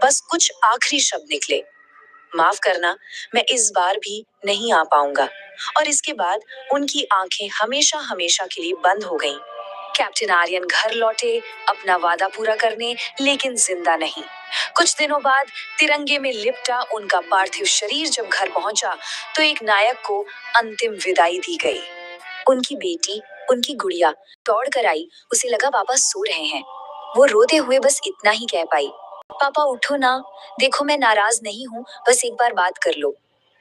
बस कुछ आखिरी शब्द निकले, माफ करना, मैं इस बार भी नहीं आ पाऊंगा। और इसके बाद उनकी आंखें हमेशा हमेशा के लिए बंद हो गईं। कैप्टन आर्यन घर लौटे अपना वादा पूरा करने, लेकिन जिंदा नहीं। कुछ दिनों बाद तिरंगे में लिपटा उनका पार्थिव शरीर जब घर पहुंचा तो एक नायक को अंतिम विदाई दी गई। उनकी बेटी, उनकी गुड़िया दौड़ कर आई। उसे लगा पापा सो रहे हैं। वो रोते हुए बस इतना ही कह पाई, पापा उठो ना, देखो मैं नाराज नहीं हूँ, बस एक बार बात कर लो।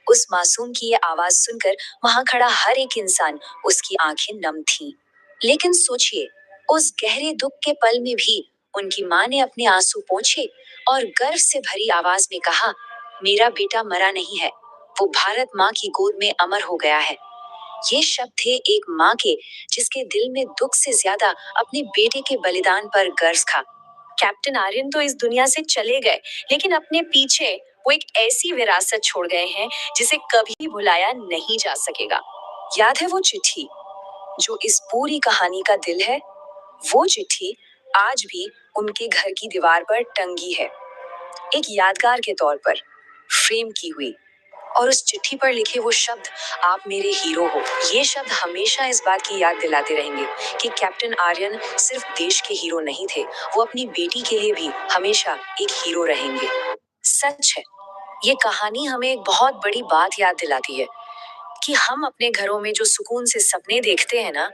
उस मासूम की ये आवाज सुनकर वहां खड़ा हर एक इंसान, उसकी आंखें नम थीं। लेकिन सोचिए, उस गहरे दुख के पल में भी उनकी माँ ने अपने आंसू पोंछे और गर्व से भरी आवाज में कहा, मेरा बेटा मरा नहीं है, वो भारत माँ की गोद में अमर हो गया है। ये शब्द थे एक माँ के, जिसके दिल में दुख से ज्यादा अपने बेटे के बलिदान पर गर्व था। कैप्टन आर्यन तो इस दुनिया से चले गए, लेकिन अपने पीछे वो एक ऐसी विरासत छोड़ गए हैं जिसे कभी भुलाया नहीं जा सकेगा। याद है वो चिट्ठी जो इस पूरी कहानी का दिल है? वो चिट्ठी आज भी उनके घर की दीवार पर टंगी है, एक यादगार के तौर पर फ्रेम की हुई। और उस चिट्ठी पर लिखे वो शब्द, आप मेरे हीरो हो, ये शब्द हमेशा इस बात की याद दिलाते रहेंगे कि कैप्टन आर्यन सिर्फ देश के हीरो नहीं थे, वो अपनी बेटी के लिए भी हमेशा एक हीरो रहेंगे। सच है, ये कहानी हमें एक बहुत बड़ी बात याद दिलाती है कि हम अपने घरों में जो सुकून से सपने देखते हैं ना,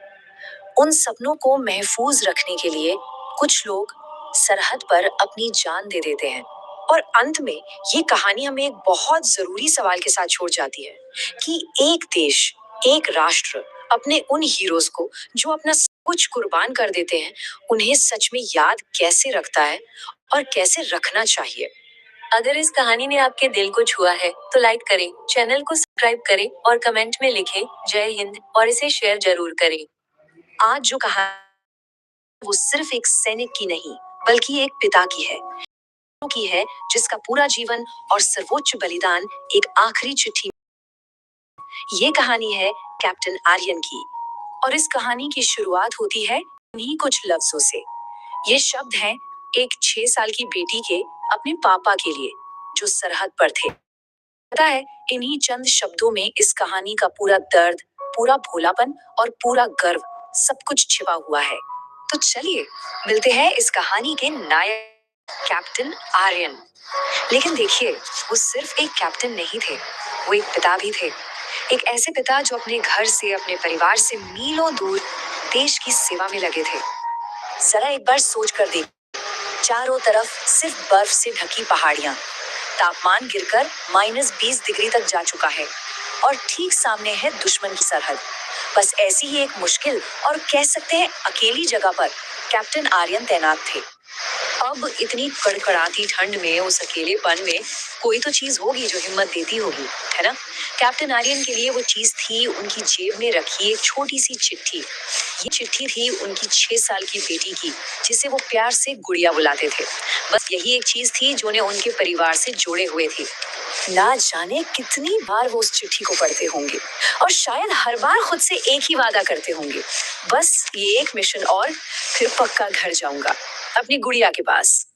उन सपनों को महफूज रखने के लिए कुछ लोग सरहद पर अपनी जान दे देते हैं। और अंत में ये कहानी हमें एक बहुत जरूरी सवाल के साथ छोड़ जाती है कि एक देश, एक राष्ट्र अपने उन हीरोज को जो अपना सब कुछ कुर्बान कर देते हैं, उन्हें सच में याद कैसे रखता है और कैसे रखना चाहिए। अगर इस कहानी ने आपके दिल को छुआ है तो लाइक करें, चैनल को सब्सक्राइब करें और कमेंट में लिखें जय हिंद और इसे शेयर जरूर करें। आज जो कहानी वो सिर्फ एक सैनिक की नहीं, बल्कि एक पिता की है जिसका पूरा जीवन और सर्वोच्च बलिदान एक आखिरी चिट्ठी। ये कहानी है कैप्टन आर्यन की, और इस कहानी की शुरुआत होती है इन्हीं कुछ लफ्जों से। ये शब्द हैं एक 6 साल की बेटी के अपने पापा के लिए, जो सरहद पर थे। पता है, इन्हीं चंद शब्दों में इस कहानी का पूरा दर्द, पूरा भोलापन और पूरा गर्व सब कुछ छिपा हुआ है। तो चलिए मिलते हैं इस कहानी के नायक कैप्टन आर्यन। लेकिन देखिए, वो सिर्फ एक कैप्टन नहीं थे, वो एक पिता भी थे। एक ऐसे पिता जो अपने घर से, अपने परिवार से मीलों दूर देश की सेवा में लगे थे। जरा एक बार सोच कर देख, चारों तरफ सिर्फ बर्फ से ढकी पहाड़ियां, तापमान गिरकर -20 डिग्री तक जा चुका है और ठीक सामने है दुश्मन की सरहद। बस ऐसी ही एक मुश्किल और कह सकते हैं अकेली जगह पर कैप्टन आर्यन तैनात थे। अब इतनी कड़कड़ाती ठंड में, उस अकेलेपन में कोई तो चीज होगी जो हिम्मत देती होगी, है ना? कैप्टन आर्यन के लिए वो चीज थी उनकी जेब में रखी एक छोटी सी चिट्ठी। ये चिट्ठी थी उनकी 6 साल की बेटी की, जिसे वो प्यार से गुड़िया बुलाते थे। बस यही एक चीज थी जो उन्हें उनके परिवार से जोड़े हुए थी। ना जाने कितनी बार वो उस चिट्ठी को पढ़ते होंगे और शायद हर बार खुद से एक ही वादा करते होंगे, बस ये एक मिशन और फिर पक्का घर जाऊंगा अपनी गुड़िया के पास।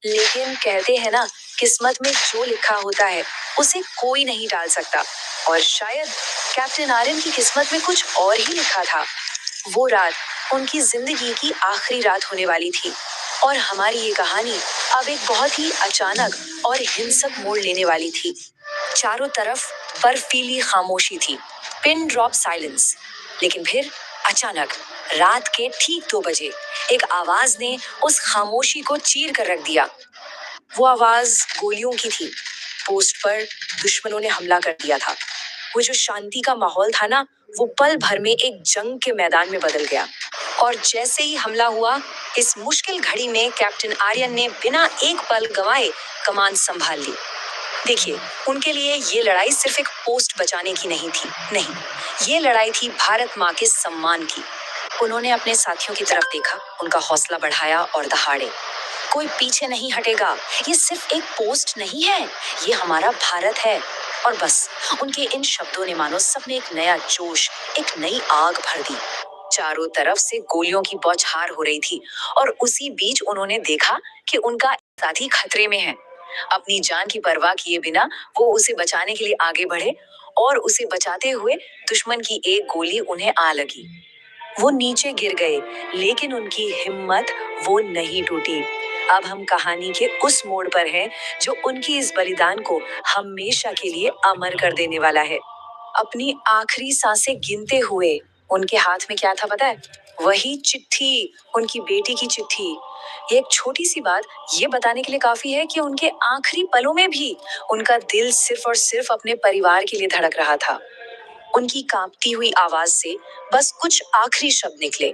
लेकिन कहते हैं ना, किस्मत में जो लिखा होता है उसे कोई नहीं टाल सकता, और शायद कैप्टन आर्यन की किस्मत में कुछ और ही लिखा था। वो रात उनकी जिंदगी की आखिरी रात होने वाली थी, और हमारी ये कहानी अब एक बहुत ही अचानक और हिंसक मोड़ लेने वाली थी। चारों तरफ बर्फीली खामोशी थी, पिन ड्रॉप साइलेंस। लेकिन फिर अचानक रात के ठीक 2 बजे एक आवाज ने उस खामोशी को चीर कर रख दिया। वो आवाज गोलियों की थी। पोस्ट पर दुश्मनों ने हमला कर दिया था। वो जो शांति का माहौल था ना, वो पल भर में एक जंग के मैदान में बदल गया। और जैसे ही हमला हुआ, इस मुश्किल घड़ी में कैप्टन आर्यन ने बिना एक पल गंवाए कमान संभाल ली। देखिए, उनके लिए ये लड़ाई सिर्फ एक पोस्ट बचाने की नहीं थी, नहीं, ये लड़ाई थी भारत माँ के सम्मान की। उन्होंने अपने साथियों की तरफ देखा, उनका हौसला बढ़ाया और दहाड़े, कोई पीछे नहीं हटेगा, ये सिर्फ एक पोस्ट नहीं है, ये हमारा भारत है। और बस उनके इन शब्दों ने मानो सब में एक नया जोश, एक नई आग भर दी। चारों तरफ से गोलियों की बौछार हो रही थी और उसी बीच उन्होंने देखा कि उनका साथी खतरे में है। अपनी जान की परवाह किए बिना वो उसे बचाने के लिए आगे बढ़े और उसे बचाते हुए दुश्मन की एक गोली उन्हें आ लगी। वो नीचे गिर गए, लेकिन उनकी हिम्मत वो नहीं टूटी। अब हम कहानी के उस मोड़ पर हैं जो उनकी इस बलिदान को हमेशा के लिए अमर कर देने वाला है। अपनी आखिरी सांसें गिनते हुए उनके हाथ में क्या था पता है? वही चिट्ठी, उनकी बेटी की चिट्ठी। ये एक छोटी सी बात ये बताने के लिए काफी है कि उनके आखिरी पलों में भी उनका दिल सिर्फ और सिर्फ अपने परिवार के लिए धड़क रहा था। उनकी कांपती हुई आवाज से बस कुछ आखिरी शब्द निकले,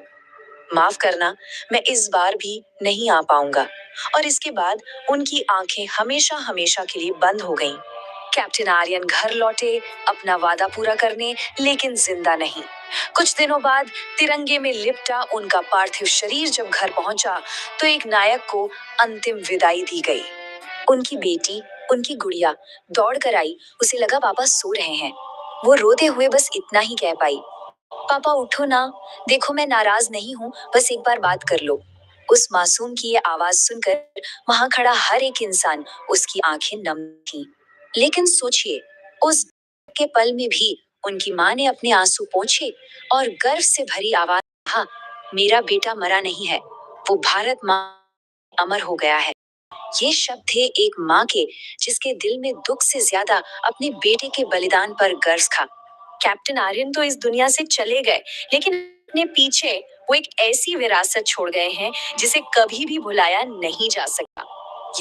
माफ करना, मैं इस बार भी नहीं आ पाऊंगा। और इसके बाद उनकी आंखें हमेशा हमेशा के लिए बंद हो गईं। कैप्टन आर्यन घर लौटे अपना वादा पूरा करने, लेकिन जिंदा नहीं। कुछ दिनों बाद तिरंगे में लिपटा उनका पार्थिव शरीर जब घर पहुंचा तो एक नायक को अंतिम विदाई दी गई। उनकी बेटी, उनकी गुड़िया दौड़ कर आई। उसे लगा पापा सो रहे हैं। वो रोते हुए बस इतना ही कह पाई, पापा उठो ना, देखो मैं नाराज नहीं हूँ, बस एक बार बात कर लो। उस मासूम की ये आवाज सुनकर वहां खड़ा हर एक इंसान, उसकी आंखें नम थीं। लेकिन सोचिए, उस के पल में भी उनकी माँ ने अपने आंसू पोंछे और गर्व से भरी आवाज कहा, मेरा बेटा मरा नहीं है, वो भारत माँ अमर हो गया है। ये शब्द थे एक माँ के, जिसके दिल में दुख से ज्यादा अपने बेटे के बलिदान पर गर्व था। कैप्टन आर्यन तो इस दुनिया से चले गए, लेकिन अपने पीछे वो एक ऐसी विरासत छोड़ गए हैं जिसे कभी भी भुलाया नहीं जा सकता।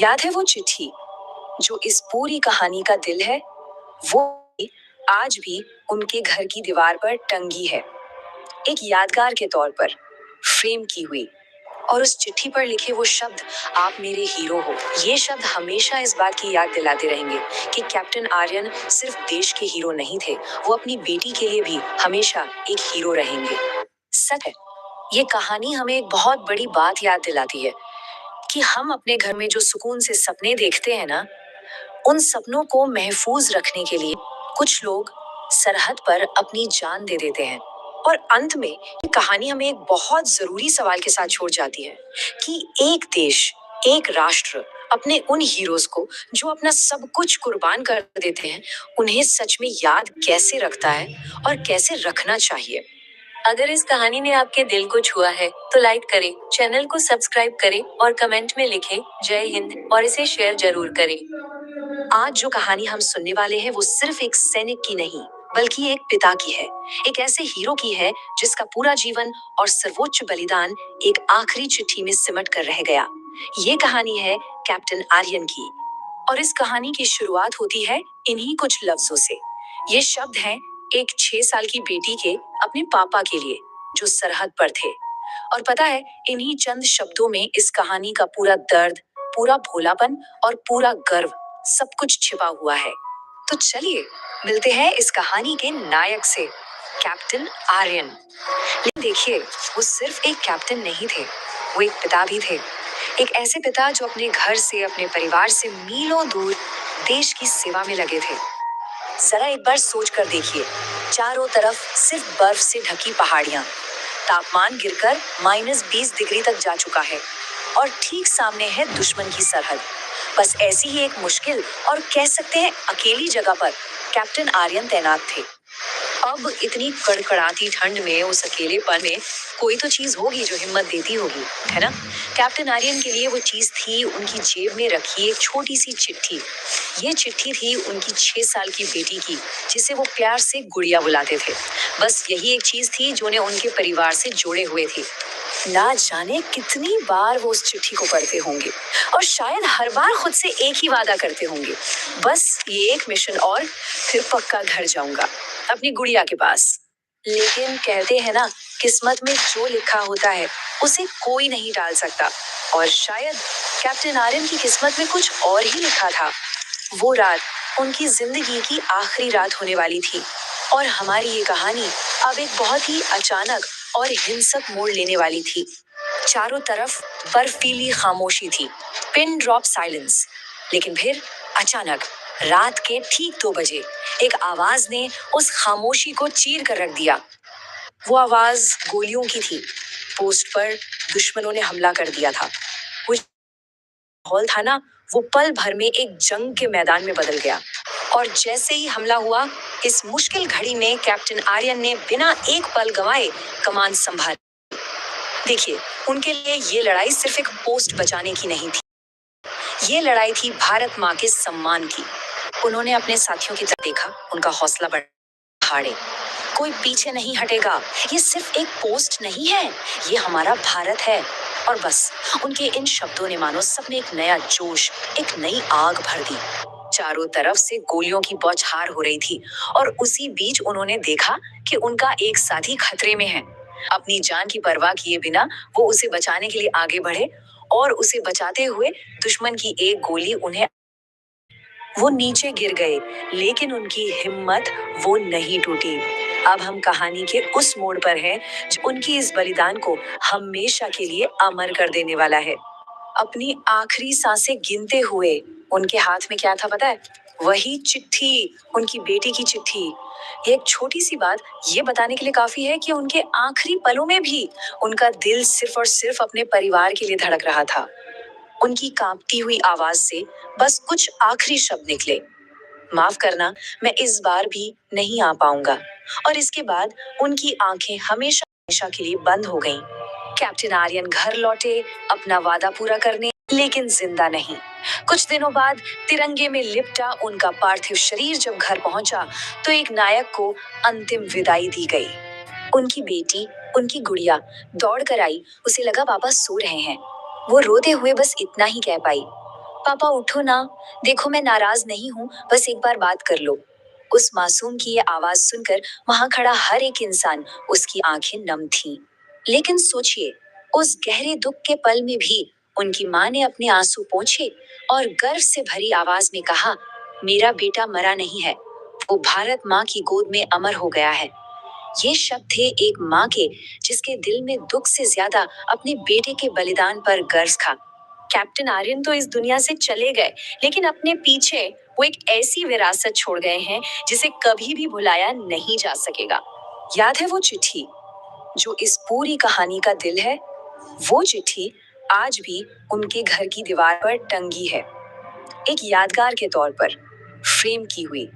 याद है वो चिट्ठी जो इस पूरी कहानी का दिल है? वो आज भी उनके घर की दीवार पर टंगी है, एक यादगार के तौर पर फ्रेम की हुई। और उस चिट्ठी पर लिखे वो शब्द, आप मेरे हीरो हो, ये शब्द हमेशा इस बात की याद दिलाते रहेंगे कि कैप्टन आर्यन सिर्फ देश के हीरो नहीं थे, वो अपनी बेटी के लिए भी हमेशा एक हीरो रहेंगे। सच है, ये कहानी हमें एक बहुत बड़ी बात याद दिलाती है कि हम अपने घर में जो सुकून से सपने देखते हैं ना, उन सपनों को महफूज रखने के लिए कुछ लोग सरहद पर अपनी जान दे देते हैं। और अंत में ये कहानी हमें एक बहुत जरूरी सवाल के साथ छोड़ जाती है कि एक देश, एक राष्ट्र अपने उन हीरोज को जो अपना सब कुछ कुर्बान कर देते हैं, उन्हें सच में याद कैसे रखता है और कैसे रखना चाहिए। अगर इस कहानी ने आपके दिल को छुआ है तो लाइक करें, चैनल को सब्सक्राइब करें और कमेंट में लिखें जय हिंद और इसे शेयर जरूर करें। आज जो कहानी हम सुनने वाले हैं वो सिर्फ एक सैनिक की नहीं, बल्कि एक पिता की है, एक ऐसे हीरो की है जिसका पूरा जीवन और सर्वोच्च बलिदान एक आखिरी चिट्ठी में सिमट कर रह गया। ये कहानी है कैप्टन आर्यन की, और इस कहानी की शुरुआत होती है इन्हीं कुछ लफ्जों से। ये शब्द हैं एक 6 साल की बेटी के अपने पापा के लिए, जो सरहद पर थे। और पता है, इन्हीं चंद शब्दों में इस कहानी का पूरा दर्द, पूरा भोलापन और पूरा गर्व सब कुछ छिपा हुआ है। तो चलिए मिलते हैं इस कहानी के नायक से, कैप्टन आर्यन। लेकिन देखिए, वो सिर्फ एक कैप्टन नहीं थे, वो एक पिता भी थे। एक ऐसे पिता जो अपने घर से, अपने परिवार से मीलों दूर देश की सेवा में लगे थे। जरा एक बार सोच कर देखिए, चारों तरफ सिर्फ बर्फ से ढकी पहाड़ियां, तापमान गिरकर -20 डिग्री तक जा चुका है, और ठीक सामने है दुश्मन की सरहद। बस ऐसी ही एक मुश्किल और कह सकते हैं अकेली जगह पर कैप्टन आर्यन तैनात थे। अब इतनी कड़कड़ाती ठंड में, उस अकेलेपन में कोई तो चीज होगी जो हिम्मत देती होगी, है ना? कैप्टन आर्यन के लिए वो चीज थी उनकी जेब में रखी एक छोटी सी चिट्ठी। ये चिट्ठी थी उनकी 6 साल की बेटी की, जिसे वो प्यार से गुड़िया बुलाते थे। बस यही एक चीज थी जो उन्हें उनके परिवार से जोड़े हुए थी। ना जाने कितनी बार वो उस चिट्ठी को पढ़ते होंगे, और शायद हर बार खुद से एक ही वादा करते होंगे, बस ये एक मिशन और फिर पक्का घर जाऊंगा अपनी गुड़िया के पास। लेकिन कहते हैं ना, किस्मत में जो लिखा होता है उसे कोई नहीं टाल सकता, और शायद कैप्टन आर्यन की किस्मत में कुछ और ही लिखा था। वो रात उनकी जिंदगी की आखिरी रात होने वाली थी, और हमारी ये कहानी अब एक बहुत ही अचानक और हिंसक मोड़ लेने वाली थी। चारों तरफ बर्फीली खामोशी थी, पिन ड्रॉप साइलेंस। लेकिन फिर अचानक रात के ठीक 2 बजे एक आवाज ने उस खामोशी को चीर कर रख दिया। वो आवाज गोलियों की थी। पोस्ट पर दुश्मनों ने हमला कर दिया था। वो माहौल था ना, वो पल भर में एक जंग के मैदान में बदल गया। और जैसे ही हमला हुआ, इस मुश्किल घड़ी में कैप्टन आर्यन ने बिना एक पल गंवाए कमान संभाली। देखिए, उनके लिए ये लड़ाई सिर्फ एक पोस्ट बचाने की नहीं थी, ये लड़ाई थी भारत माँ के सम्मान की। उन्होंने अपने साथियों की तरफ देखा, उनका हौसला बढ़ाड़े, कोई पीछे नहीं हटेगा, ये सिर्फ एक पोस्ट नहीं है, ये हमारा भारत है। और बस उनके इन शब्दों ने मानो सब में एक नया जोश, एक नई आग भर दी। चारों तरफ से गोलियों की बौछार हो रही थी और उसी बीच उन्होंने देखा कि उनका एक साथी खतरे में है। अपनी जान की परवाह किए बिना वो उसे बचाने के लिए आगे बढ़े और उसे बचाते हुए दुश्मन की एक गोली उन्हें, वो नीचे गिर गए, लेकिन उनकी हिम्मत वो नहीं टूटी। अब हम कहानी के उस मोड़ पर हैं जो उनकी इस बलिदान को हमेशा के लिए अमर कर देने वाला है। अपनी आखिरी सांसें गिनते हुए उनके हाथ में क्या था पता है? वही चिट्ठी, उनकी बेटी की चिट्ठी। ये एक छोटी सी बात ये बताने के लिए काफी है कि उनके आखिरी पलों में भी उनका दिल सिर्फ और सिर्फ अपने परिवार के लिए धड़क रहा था। उनकी कांपती हुई आवाज से बस कुछ आखिरी शब्द निकले, माफ करना, मैं इस बार भी नहीं आ पाऊंगा। और इसके बाद उनकी आंखें हमेशा हमेशा के लिए बंद हो गईं। कैप्टन आर्यन घर लौटे अपना वादा पूरा करने, लेकिन जिंदा नहीं। कुछ दिनों बाद तिरंगे में लिपटा उनका पार्थिव शरीर जब घर पहुंचा तो एक नायक को अंतिम विदाई दी गई। उनकी बेटी, उनकी गुड़िया दौड़ कर आई, उसे लगा पापा सो रहे हैं। वो रोते हुए बस इतना ही कह पाई, पापा उठो ना, देखो मैं नाराज नहीं हूँ, बस एक बार बात कर लो। उस मासूम की ये आवाज सुनकर वहां खड़ा हर एक इंसान, उसकी आंखें नम थीं। लेकिन सोचिए, उस गहरे दुख के पल में भी उनकी माँ ने अपने आंसू पोंछे और गर्व से भरी आवाज में कहा, मेरा बेटा मरा नहीं है, वो भारत माँ की गोद में अमर हो गया है। ये शब्द थे एक माँ के, जिसके दिल में दुख से ज्यादा अपने बेटे के बलिदान पर गर्व था। कैप्टन आर्यन तो इस दुनिया से चले गए, लेकिन अपने पीछे वो एक ऐसी विरासत छोड़ गए हैं जिसे कभी भी भुलाया नहीं जा सकेगा। याद है वो चिट्ठी जो इस पूरी कहानी का दिल है? वो चिट्ठी आज भी उनके घर की दीवार पर टंगी है, एक यादगार के तौर पर फ्रेम की हुई।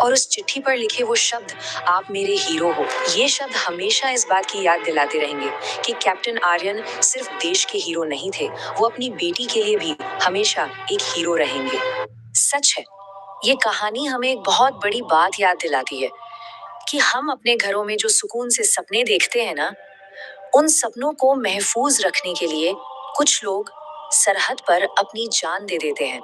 और उस चिट्ठी पर लिखे वो शब्द, आप मेरे हीरो हो, ये शब्द हमेशा इस बात की याद दिलाते रहेंगे कि कैप्टन आर्यन सिर्फ देश के हीरो नहीं थे, वो अपनी बेटी के लिए भी हमेशा एक हीरो रहेंगे। सच है, ये कहानी हमें एक बहुत बड़ी बात याद दिलाती है कि हम अपने घरों में जो सुकून से सपने देखते हैं ना, उन सपनों को महफूज रखने के लिए कुछ लोग सरहद पर अपनी जान दे देते हैं।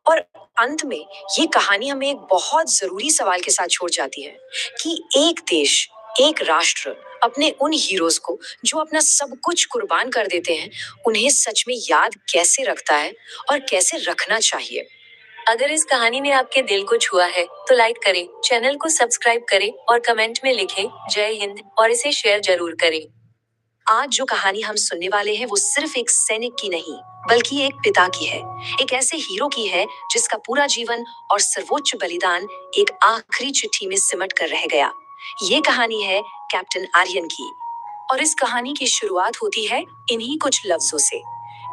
और अंत में ये कहानी हमें एक बहुत जरूरी सवाल के साथ छोड़ जाती है कि एक देश, एक राष्ट्र अपने उन हीरोज को जो अपना सब कुछ कुर्बान कर देते हैं, उन्हें सच में याद कैसे रखता है और कैसे रखना चाहिए। अगर इस कहानी ने आपके दिल को छुआ है तो लाइक करें, चैनल को सब्सक्राइब करें और कमेंट में लिखें जय हिंद, और इसे शेयर जरूर करें। आज जो कहानी हम सुनने वाले हैं वो सिर्फ एक सैनिक की नहीं, बल्कि एक पिता की है, एक ऐसे हीरो की है जिसका पूरा जीवन और सर्वोच्च बलिदान एक आखिरी चिट्ठी में सिमट कर रह गया। ये कहानी है कैप्टन आर्यन की, और इस कहानी की शुरुआत होती है इन्हीं कुछ लफ्जों से।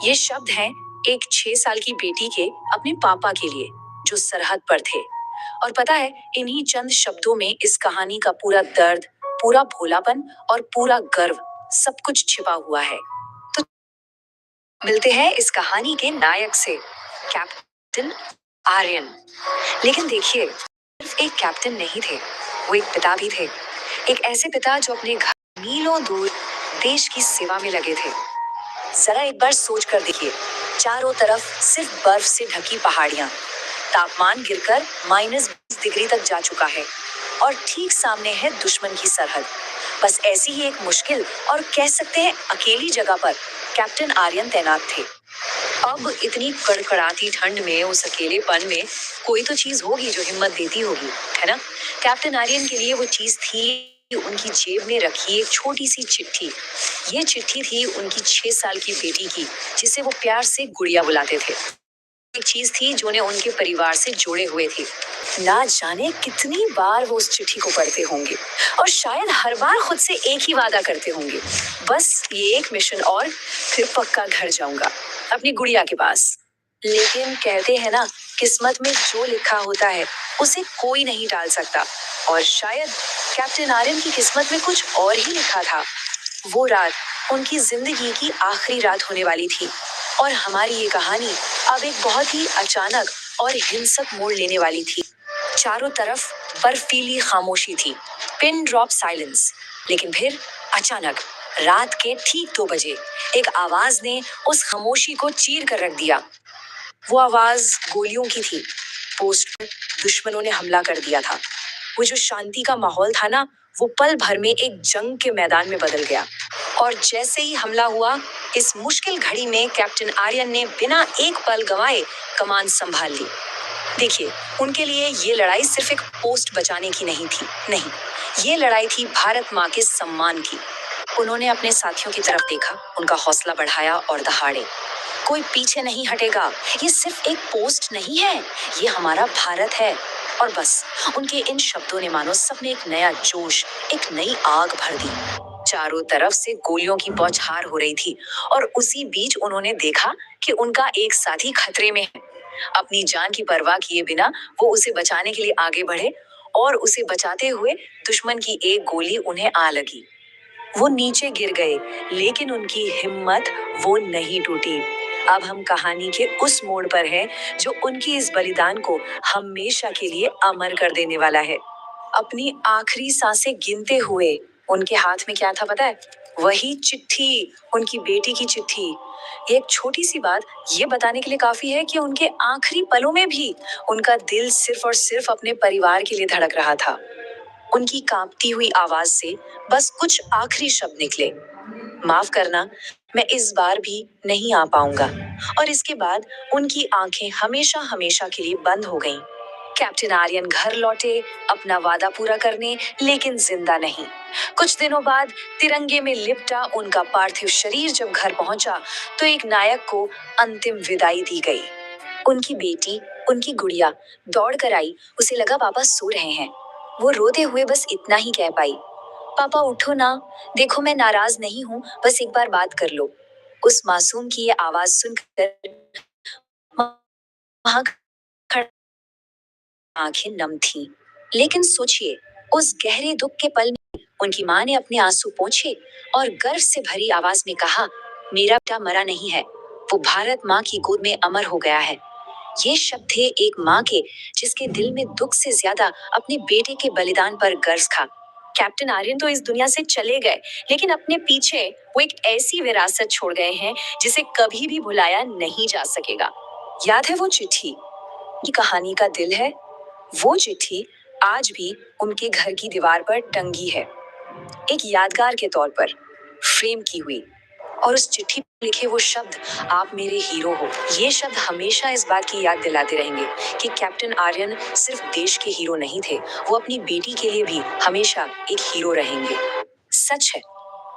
ये शब्द हैं एक 6 साल की बेटी के अपने पापा के लिए, जो सरहद पर थे। और पता है, इन्हीं चंद शब्दों में इस कहानी का पूरा दर्द, पूरा भोलापन और पूरा गर्व सब कुछ छिपा हुआ है। तो मिलते हैं इस कहानी के नायक से, कैप्टन आर्यन। लेकिन देखिए, सिर्फ एक कैप्टन नहीं थे, वो एक पिता भी थे। एक ऐसे पिता जो अपने घर मीलों दूर देश की सेवा में लगे थे। जरा एक बार सोच कर देखिए, चारों तरफ सिर्फ बर्फ से ढकी पहाड़ियां, तापमान गिरकर -20 डिग्री तक जा चुका है, और ठीक सामने है दुश्मन की सरहद। बस ऐसी ही एक मुश्किल और कह सकते हैं अकेली जगह पर कैप्टन आर्यन तैनात थे। अब इतनी कड़कड़ाती ठंड में, उस अकेलेपन में कोई तो चीज होगी जो हिम्मत देती होगी, है ना? कैप्टन आर्यन के लिए वो चीज थी उनकी जेब में रखी एक छोटी सी चिट्ठी। ये चिट्ठी थी उनकी 6 साल की बेटी की, जिसे वो प्यार से गुड़िया बुलाते थे। एक चीज थी जो उन्हें उनके परिवार से जोड़े हुए थी। ना जाने कितनी बार वो उस चिट्ठी को पढ़ते होंगे, और शायद हर बार खुद से एक ही वादा करते होंगे, बस ये एक मिशन और, फिर पक्का घर जाऊंगा अपनी गुड़िया के पास। लेकिन कहते हैं ना, किस्मत में जो लिखा होता है उसे कोई नहीं टाल सकता। और शायद कैप्टन आर्यन की किस्मत में कुछ और ही लिखा था। वो रात उनकी जिंदगी की आखिरी रात होने वाली थी और हमारी ये कहानी अब एक बहुत ही अचानक और हिंसक मोड़ लेने वाली थी। चारों तरफ बर्फीली खामोशी थी, पिन ड्रॉप साइलेंस। लेकिन फिर अचानक रात के ठीक 2 बजे एक आवाज ने उस खामोशी को चीर कर रख दिया। वो आवाज गोलियों की थी। पोस्ट पर दुश्मनों ने हमला कर दिया था। वो जो शांति का माहौल था ना, वो पल भर में एक जंग के मैदान में बदल गया। और जैसे ही हमला हुआ, इस मुश्किल घड़ी में कैप्टन आर्यन ने बिना एक पल गंवाए कमान संभाल ली। देखिए, उनके लिए ये लड़ाई सिर्फ एक पोस्ट बचाने की नहीं थी। नहीं, ये लड़ाई थी भारत माँ के सम्मान की। उन्होंने अपने साथियों की तरफ देखा, उनका हौसला बढ़ाया और दहाड़े, कोई पीछे नहीं हटेगा। ये सिर्फ एक पोस्ट नहीं है, ये हमारा भारत है। और बस उनके इन शब्दों ने मानो सब में एक नया जोश, एक नई आग भर दी। चारों तरफ से गोलियों की बौछार हो रही थी और उसी बीच उन्होंने देखा कि उनका एक साथी खतरे में है। अपनी जान की परवाह किए बिना वो उसे बचाने के लिए आगे बढ़े और उसे बचाते हुए दुश्मन की एक गोली उन्हें आ लगी। वो नीचे गिर गए, लेकिन उनकी हिम्मत वो नहीं टूटी। अब हम कहानी के उस मोड़ पर हैं जो उनकी इस बलिदान को हमेशा के लिए अमर कर देने वाला है। अपनी आखिरी सांसें गिनते हुए उनके हाथ में क्या था पता है? वही चिट्ठी, उनकी बेटी की चिट्ठी। एक छोटी सी बात ये बताने के लिए काफी है कि उनके आखिरी पलों में भी उनका दिल सिर्फ और सिर्फ अपने परिवार के लिए धड़क रहा था। उनकी कांपती हुई आवाज से बस कुछ आखिरी शब्द निकले, माफ करना, मैं इस बार भी नहीं आ पाऊंगा। और इसके बाद उनकी आंखें हमेशा हमेशा के लिए बंद हो गईं। कैप्टन आर्यन घर लौटे अपना वादा पूरा करने, लेकिन जिंदा नहीं। कुछ दिनों बाद तिरंगे में लिपटा उनका पार्थिव शरीर जब घर पहुंचा, तो एक नायक को अंतिम विदाई दी गई। उनकी बेटी, उनकी गुड़िया दौड़ कर आई, उसे लगा पापा सो रहे हैं। वो रोते हुए बस इतना ही कह पाई, पापा उठो ना, देखो मैं नाराज नहीं हूँ, बस एक बार बात कर लो। उस मासूम की ये आवाज सुनकर वहां खड़ी आंखें नम थीं। लेकिन सोचिए, उस गहरे दुख के पल में उनकी माँ ने अपने आंसू पोंछे और गर्व से भरी आवाज में कहा, मेरा बेटा मरा नहीं है, वो भारत माँ की गोद में अमर हो गया है। ये शब्द थे एक माँ के, जिसके दिल में दुख से ज्यादा अपने बेटे के बलिदान पर गर्व था। कैप्टन आर्यन तो इस दुनिया से चले गए, लेकिन अपने पीछे वो एक ऐसी विरासत छोड़ गए हैं जिसे कभी भी भुलाया नहीं जा सकेगा। याद है वो चिट्ठी? ये कहानी का दिल है। वो चिट्ठी आज भी उनके घर की दीवार पर टंगी है, एक यादगार के तौर पर फ्रेम की हुई। और उस चिट्ठी में लिखे वो शब्द, आप मेरे हीरो हो, ये शब्द हमेशा इस बात की याद दिलाते रहेंगे कि कैप्टन आर्यन सिर्फ देश के हीरो नहीं थे, वो अपनी बेटी के लिए भी हमेशा एक हीरो रहेंगे। सच है,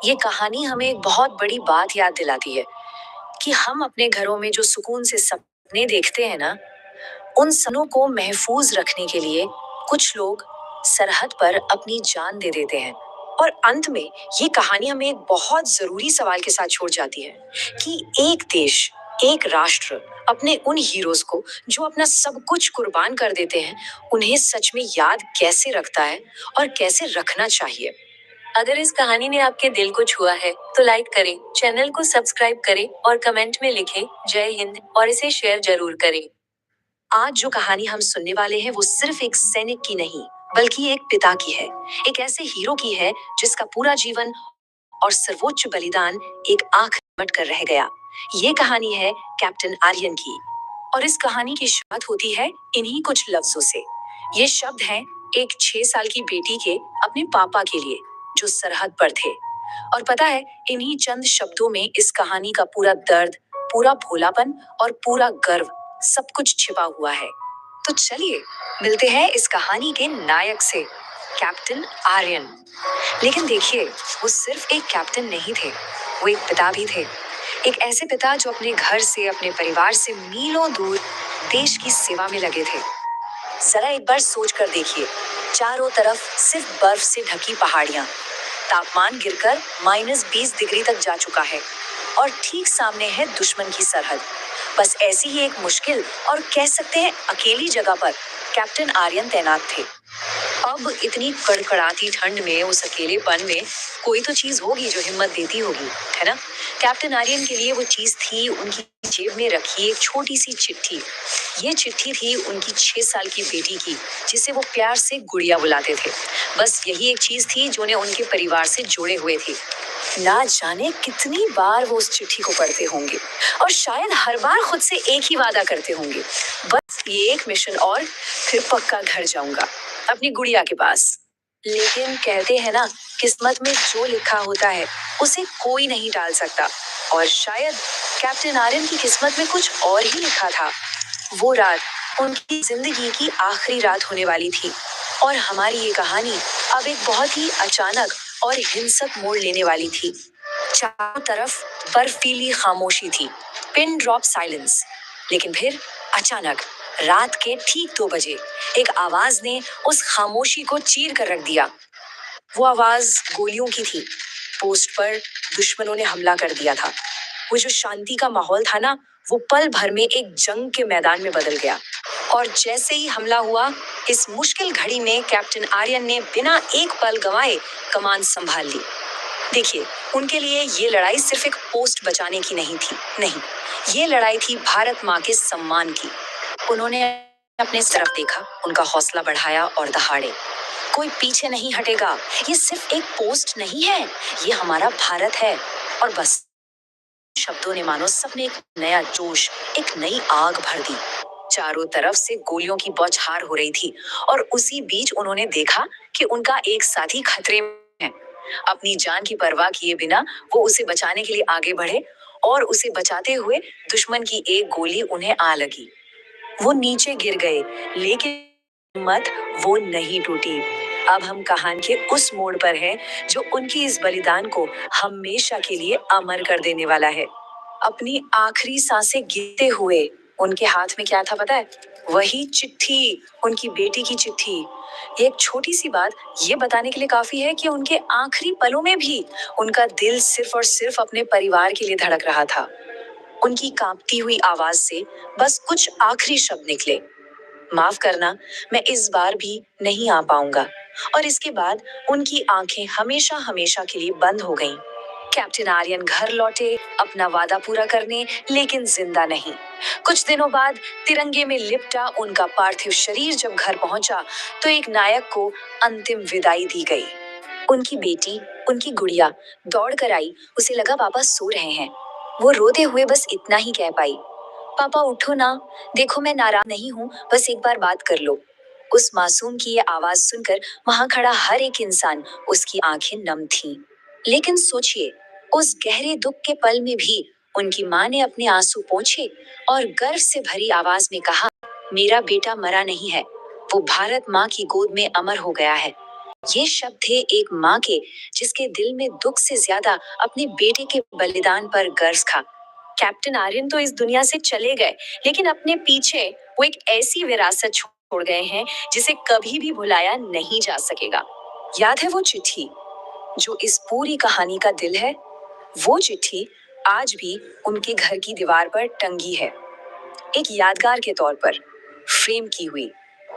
ये कहानी हमें एक बहुत बड़ी बात याद दिलाती है कि हम अपने घरों में जो सुकून से सपने देखते हैं ना, उन सपनों को महफूज रखने के लिए कुछ लोग सरहद पर अपनी जान दे देते हैं। और अंत में ये कहानी हमें एक बहुत जरूरी सवाल के साथ छोड़ जाती है कि एक देश, एक राष्ट्र अपने उन हीरोज को जो अपना सब कुछ कुर्बान कर देते हैं, उन्हें सच में याद कैसे रखता है और कैसे रखना चाहिए। अगर इस कहानी ने आपके दिल को छुआ है तो लाइक करें, चैनल को सब्सक्राइब करें और कमेंट में लिखें जय हिंद, और इसे शेयर जरूर करें। आज जो कहानी हम सुनने वाले हैं वो सिर्फ एक सैनिक की नहीं, बल्कि एक पिता की है, एक ऐसे हीरो की है जिसका पूरा जीवन और सर्वोच्च बलिदान एक आंख मट कर रह गया। ये कहानी है कैप्टन आर्यन की, और इस कहानी की शुरुआत होती है इन्हीं कुछ लफ्जों से। ये शब्द हैं एक 6 साल की बेटी के अपने पापा के लिए, जो सरहद पर थे। और पता है, इन्हीं चंद शब्दों में इस कहानी का पूरा दर्द, पूरा भोलापन और पूरा गर्व सब कुछ छिपा हुआ है। तो चलिए मिलते हैं इस कहानी के नायक से, कैप्टन आर्यन। लेकिन देखिए, वो सिर्फ एक कैप्टन नहीं थे, वो एक पिता भी थे। एक ऐसे पिता जो अपने घर से, अपने परिवार से मीलों दूर देश की सेवा में लगे थे। जरा एक बार सोच कर देखिए, चारों तरफ सिर्फ बर्फ से ढकी पहाड़ियां, तापमान गिरकर -20 डिग्री तक जा चुका है, और ठीक सामने है दुश्मन की सरहद। बस ऐसी ही एक मुश्किल और कह सकते हैं अकेली जगह पर कैप्टन आर्यन तैनात थे। अब इतनी कड़कड़ाती ठंड में, उस अकेलेपन में कोई तो चीज होगी जो हिम्मत देती होगी, है ना? कैप्टन आर्यन के लिए वो चीज थी उनकी जेब में रखी एक छोटी सी चिट्ठी। ये चिट्ठी थी उनकी 6 साल की बेटी की, जिसे वो प्यार से गुड़िया बुलाते थे। बस यही एक चीज थी जो उन्हें उनके परिवार से जुड़े हुए थी। ना जाने कितनी बार वो उस चिट्ठी को पढ़ते होंगे और शायद हर बार खुद से एक ही वादा करते होंगे, बस ये एक मिशन और फिर पक्का घर जाऊंगा अपनी गुड़िया के पास। लेकिन कहते हैं ना, किस्मत में जो लिखा होता है उसे कोई नहीं टाल सकता, और शायद कैप्टन आर्यन की किस्मत में कुछ और ही लिखा था। वो रात उनकी जिंदगी की आखिरी रात होने वाली थी, और हमारी ये कहानी अब एक बहुत ही अचानक और हिंसक मोड़ लेने वाली थी। चारों तरफ बर्फीली खामोशी थी, पिन ड्रॉप साइलेंस। लेकिन फिर अचानक रात के ठीक 2 बजे एक आवाज ने उस खामोशी को चीर कर रख दिया। वो आवाज गोलियों की थी। पोस्ट पर दुश्मनों ने हमला कर दिया था। वो जो शांति का माहौल था ना, वो पल भर में एक जंग के मैदान में बदल गया। और जैसे ही हमला हुआ, इस मुश्किल घड़ी में कैप्टन आर्यन ने बिना एक पल गंवाए कमान संभाल ली। देखिए, उनके लिए ये लड़ाई सिर्फ एक पोस्ट बचाने की नहीं थी, नहीं, ये लड़ाई थी भारत माँ के सम्मान की। उन्होंने अपने तरफ देखा, उनका हौसला बढ़ाया और दहाड़े, कोई पीछे नहीं हटेगा। ये सिर्फ एक पोस्ट नहीं है, ये हमारा भारत है। और बस शब्दों ने मानो सबने एक नया जोश, एक नई आग भर दी। चारों तरफ से गोलियों की बौछार हो रही थी, और उसी बीच उन्होंने देखा कि उनका एक साथी खतरे में है। अपनी जान की परवाह किए बिना वो उसे बचाने के लिए आगे बढ़े, और उसे बचाते हुए दुश्मन की एक गोली उन्हें आ लगी। वो नीचे गिर गए, लेकिन हिम्मत वो नहीं टूटी। अब हम कहानी के उस मोड़ पर हैं जो उनकी इस बलिदान को हमेशा के लिए अमर कर देने वाला है। अपनी आखिरी सांसें गिरते हुए उनके हाथ में क्या था पता है? वही चिट्ठी, उनकी बेटी की चिट्ठी। एक छोटी सी बात ये बताने के लिए काफी है कि उनके आखिरी पलों में भी उनका दिल सिर्फ और सिर्फ अपने परिवार के लिए धड़क रहा था। उनकी कांपती हुई आवाज से बस कुछ आखिरी शब्द निकले, माफ करना, मैं इस बार भी नहीं आ पाऊंगा। और इसके बाद उनकी आंखें हमेशा हमेशा के लिए बंद हो गईं। कैप्टन आर्यन घर लौटे अपना वादा पूरा करने, लेकिन जिंदा नहीं। कुछ दिनों बाद तिरंगे में लिपटा उनका पार्थिव शरीर जब घर पहुंचा, तो एक नायक को अंतिम विदाई दी गई। उनकी बेटी, उनकी गुड़िया दौड़ कर आई, उसे लगा पापा सो रहे हैं। वो रोते हुए बस इतना ही कह पाई, पापा उठो ना, देखो मैं नाराज नहीं हूँ, बस एक बार बात कर लो। उस मासूम की ये आवाज सुनकर वहां खड़ा हर एक इंसान, उसकी आंखें नम थीं। लेकिन सोचिए, उस गहरे दुख के पल में भी उनकी माँ ने अपने आंसू पोंछे और गर्व से भरी आवाज में कहा, मेरा बेटा मरा नहीं है, वो भारत माँ की गोद में अमर हो गया है। ये शब्द थे एक माँ के, जिसके दिल में दुख से ज्यादा अपने बेटे के बलिदान पर गर्व था। कैप्टन आर्यन तो इस दुनिया से चले गए, लेकिन अपने पीछे वो एक ऐसी विरासत छोड़ गए हैं जिसे कभी भी भुलाया नहीं जा सकेगा। याद है वो चिट्ठी जो इस पूरी कहानी का दिल है? वो चिट्ठी आज भी उनके घर की दीवार पर टंगी है, एक यादगार के तौर पर फ्रेम की हुई।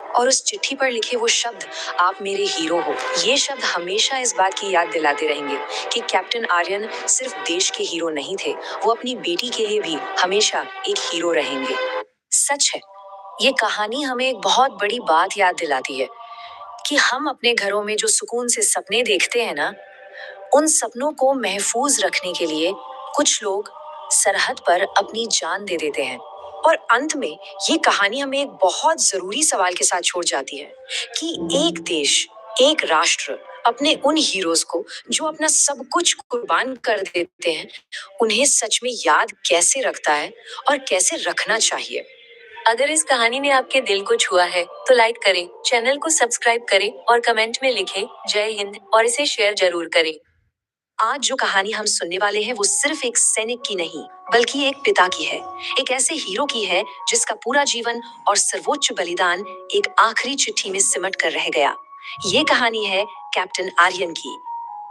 और उस चिट्ठी पर लिखे वो शब्द, आप मेरे हीरो हो, ये शब्द हमेशा इस बात की याद दिलाते रहेंगे कि कैप्टन आर्यन सिर्फ देश के हीरो नहीं थे, वो अपनी बेटी के लिए भी हमेशा एक हीरो रहेंगे। सच है, ये कहानी हमें एक बहुत बड़ी बात याद दिलाती है कि हम अपने घरों में जो सुकून से सपने देखते हैं ना, उन सपनों को महफूज रखने के लिए कुछ लोग सरहद पर अपनी जान दे देते हैं। और अंत में ये कहानी हमें एक बहुत जरूरी सवाल के साथ छोड़ जाती है कि एक देश, एक राष्ट्र अपने उन हीरोज को जो अपना सब कुछ कुर्बान कर देते हैं, उन्हें सच में याद कैसे रखता है और कैसे रखना चाहिए। अगर इस कहानी ने आपके दिल को छुआ है तो लाइक करें, चैनल को सब्सक्राइब करें और कमेंट में लिखें जय हिंद, और इसे शेयर जरूर करें। आज जो कहानी हम सुनने वाले हैं वो सिर्फ एक सैनिक की नहीं, बल्कि एक पिता की है, एक ऐसे हीरो की है जिसका पूरा जीवन और सर्वोच्च बलिदान एक आखिरी चिट्ठी में सिमट कर रह गया। ये कहानी है कैप्टन आर्यन की,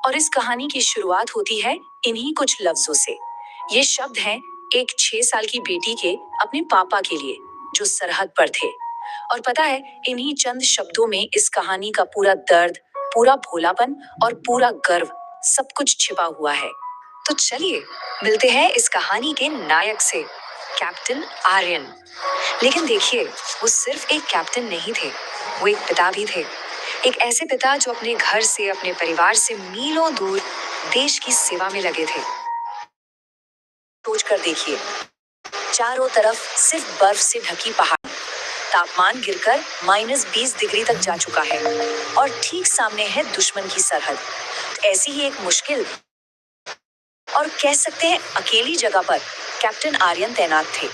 और इस कहानी की शुरुआत होती है इन्हीं कुछ लफ्जों से। ये शब्द हैं, एक 6 साल की बेटी के अपने पापा के लिए, जो सरहद पर थे। और पता है, इन्हीं चंद शब्दों में इस कहानी का पूरा दर्द, पूरा भोलापन और पूरा गर्व सब कुछ छिपा हुआ है। तो चलिए मिलते हैं इस कहानी के नायक से, कैप्टन आर्यन। लेकिन देखिए, वो सिर्फ एक कैप्टन नहीं थे, वो एक पिता भी थे। एक ऐसे पिता जो अपने घर से, अपने परिवार से मीलों दूर देश की सेवा में लगे थे। सोच कर देखिए, चारों तरफ सिर्फ बर्फ से ढकी पहाड़, तापमान गिरकर -20 डिग्री तक जा चुका है, और ठीक सामने है दुश्मन की सरहद। ऐसी ही एक मुश्किल और कह सकते हैं अकेली जगह पर कैप्टन आर्यन तैनात थे।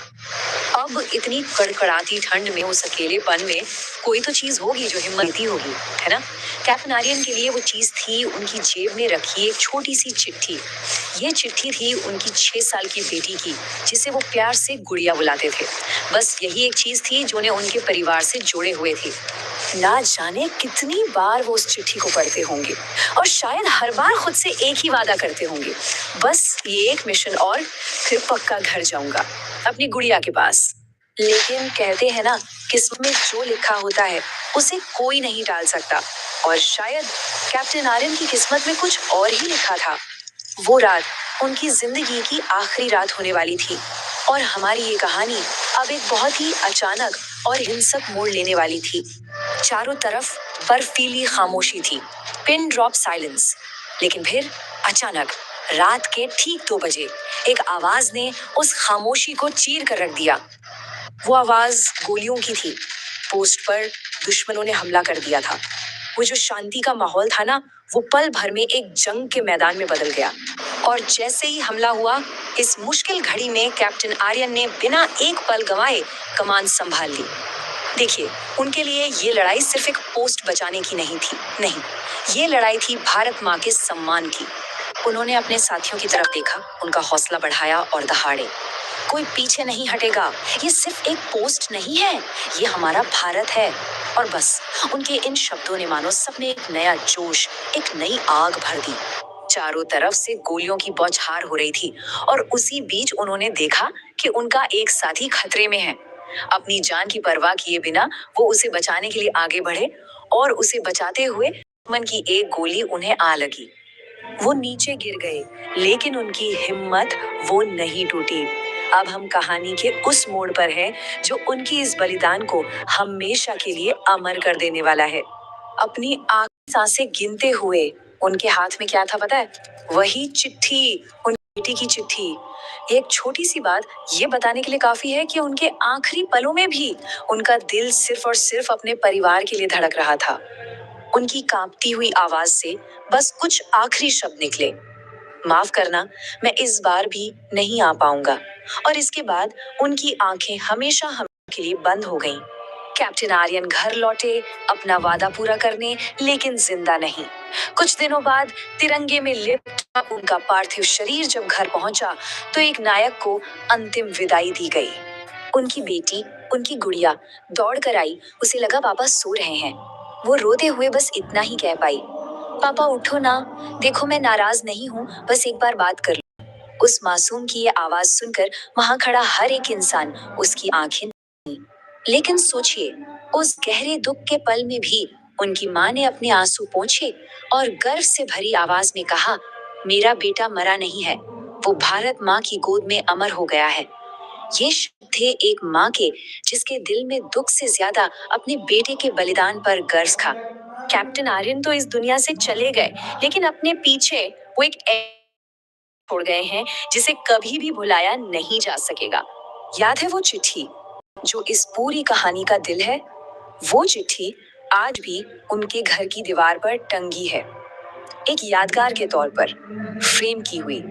अब इतनी कड़कड़ाती ठंड में, उस अकेलेपन में कोई तो चीज होगी जो हिम्मत देती होगी, है ना? कैप्टन आर्यन के लिए वो चीज थी उनकी जेब में रखी एक छोटी सी चिट्ठी। ये चिट्ठी थी उनकी 6 साल की बेटी की, जिसे वो प्यार से गुड़िया बुलाते थे। बस यही एक चीज थी जो उन्हें उनके परिवार से जोड़े हुए थी। ना जाने कितनी बार वो उस चिट्ठी को पढ़ते होंगे, और शायद हर बार खुद से एक ही वादा करते होंगे, बस ये एक मिशन और फिर पक्का घर जाऊंगा अपनी गुड़िया के पास। लेकिन कहते हैं ना, किस्मत में जो लिखा होता है उसे कोई नहीं टाल सकता, और शायद कैप्टन आर्यन की किस्मत में कुछ और ही लिखा था। वो रात उनकी जिंदगी की आखिरी रात होने वाली थी, और हमारी ये कहानी अब एक बहुत ही अचानक और हिंसक मोड़ लेने वाली थी। चारों तरफ बर्फीली खामोशी थी, पिन ड्रॉप साइलेंस। लेकिन फिर अचानक रात के ठीक 2 बजे एक आवाज ने उस खामोशी को चीर कर रख दिया। वो आवाज गोलियों की थी। पोस्ट पर दुश्मनों ने हमला कर दिया था। वो जो शांति का माहौल था ना, वो पल भर में एक जंग के मैदान में बदल गया। और जैसे ही हमला हुआ, इस मुश्किल घड़ी में कैप्टन आर्यन ने बिना एक पल गंवाए कमान संभाल ली। देखिए, उनके लिए ये लड़ाई सिर्फ एक पोस्ट बचाने की नहीं थी, नहीं, ये लड़ाई थी भारत माँ के सम्मान की। उन्होंने अपने साथियों की तरफ देखा, उनका हौसला बढ़ाया और दहाड़े, कोई पीछे नहीं हटेगा, ये सिर्फ एक पोस्ट नहीं है, ये हमारा भारत है। और बस उनके इन शब्दों ने मानो सब में एक नया जोश, एक नई आग भर दी। चारों तरफ से गोलियों की बौछार हो रही थी, और उसी बीच उन्होंने देखा कि उनका एक साथी खतरे में है। अपनी जान की परवाह किए बिना वो उसे बचाने के लिए आगे बढ़े, और उसे बचाते हुए दुश्मन की एक गोली उन्हें आ लगी। वो नीचे गिर गए, लेकिन उनकी हिम्मत वो नहीं टूटी। अब हम कहानी के उस मोड़ पर हैं जो उनकी इस बलिदान को हमेशा के लिए अमर कर देने वाला है। अपनी आखिरी सांसें गिनते हुए उनके हाथ में क्या था पता है? वही चिट्ठी, उनकी बेटी की चिट्ठी। एक छोटी सी बात ये बताने के लिए काफी है कि उनके आखिरी पलों में भी उनका दिल सिर्फ और सिर्फ अपने परिवार के लिए धड़क रहा था। उनकी कांपती हुई आवाज से बस कुछ आखिरी शब्द निकले, माफ करना, मैं इस बार भी नहीं आ पाऊंगा। और इसके बाद उनकी आंखें हमेशा हमेशा के लिए बंद हो गईं। कैप्टन आर्यन घर लौटे अपना वादा पूरा करने, लेकिन जिंदा नहीं। कुछ दिनों बाद तिरंगे में लिपटा उनका पार्थिव शरीर जब घर पहुंचा, तो एक नायक को अंतिम विदाई दी गई। उनकी बेटी, उनकी गुड़िया दौड़ कर आई, उसे लगा पापा सो रहे हैं। वो रोते हुए बस इतना ही कह पाई, पापा उठो ना, देखो मैं नाराज नहीं हूँ, बस एक बार बात कर लो। उस मासूम की ये आवाज सुनकर वहां खड़ा हर एक इंसान, उसकी आंखें भरी। लेकिन सोचिए, उस गहरे दुख के पल में भी उनकी माँ ने अपने आंसू पोंछे और गर्व से भरी आवाज में कहा, मेरा बेटा मरा नहीं है, वो भारत माँ की गोद में अमर हो गया है। ये शब्द थे एक माँ के, जिसके दिल में दुख से ज्यादा अपने बेटे के बलिदान पर गर्व था। कैप्टन आर्यन तो इस दुनिया से चले गए, लेकिन अपने पीछे वो एक छोड़ गए हैं जिसे कभी भी भुलाया नहीं जा सकेगा। याद है वो चिट्ठी जो इस पूरी कहानी का दिल है? वो चिट्ठी आज भी उनके घर की दीवार पर टंगी है, एक यादगार के तौर पर फ्रेम की हुई।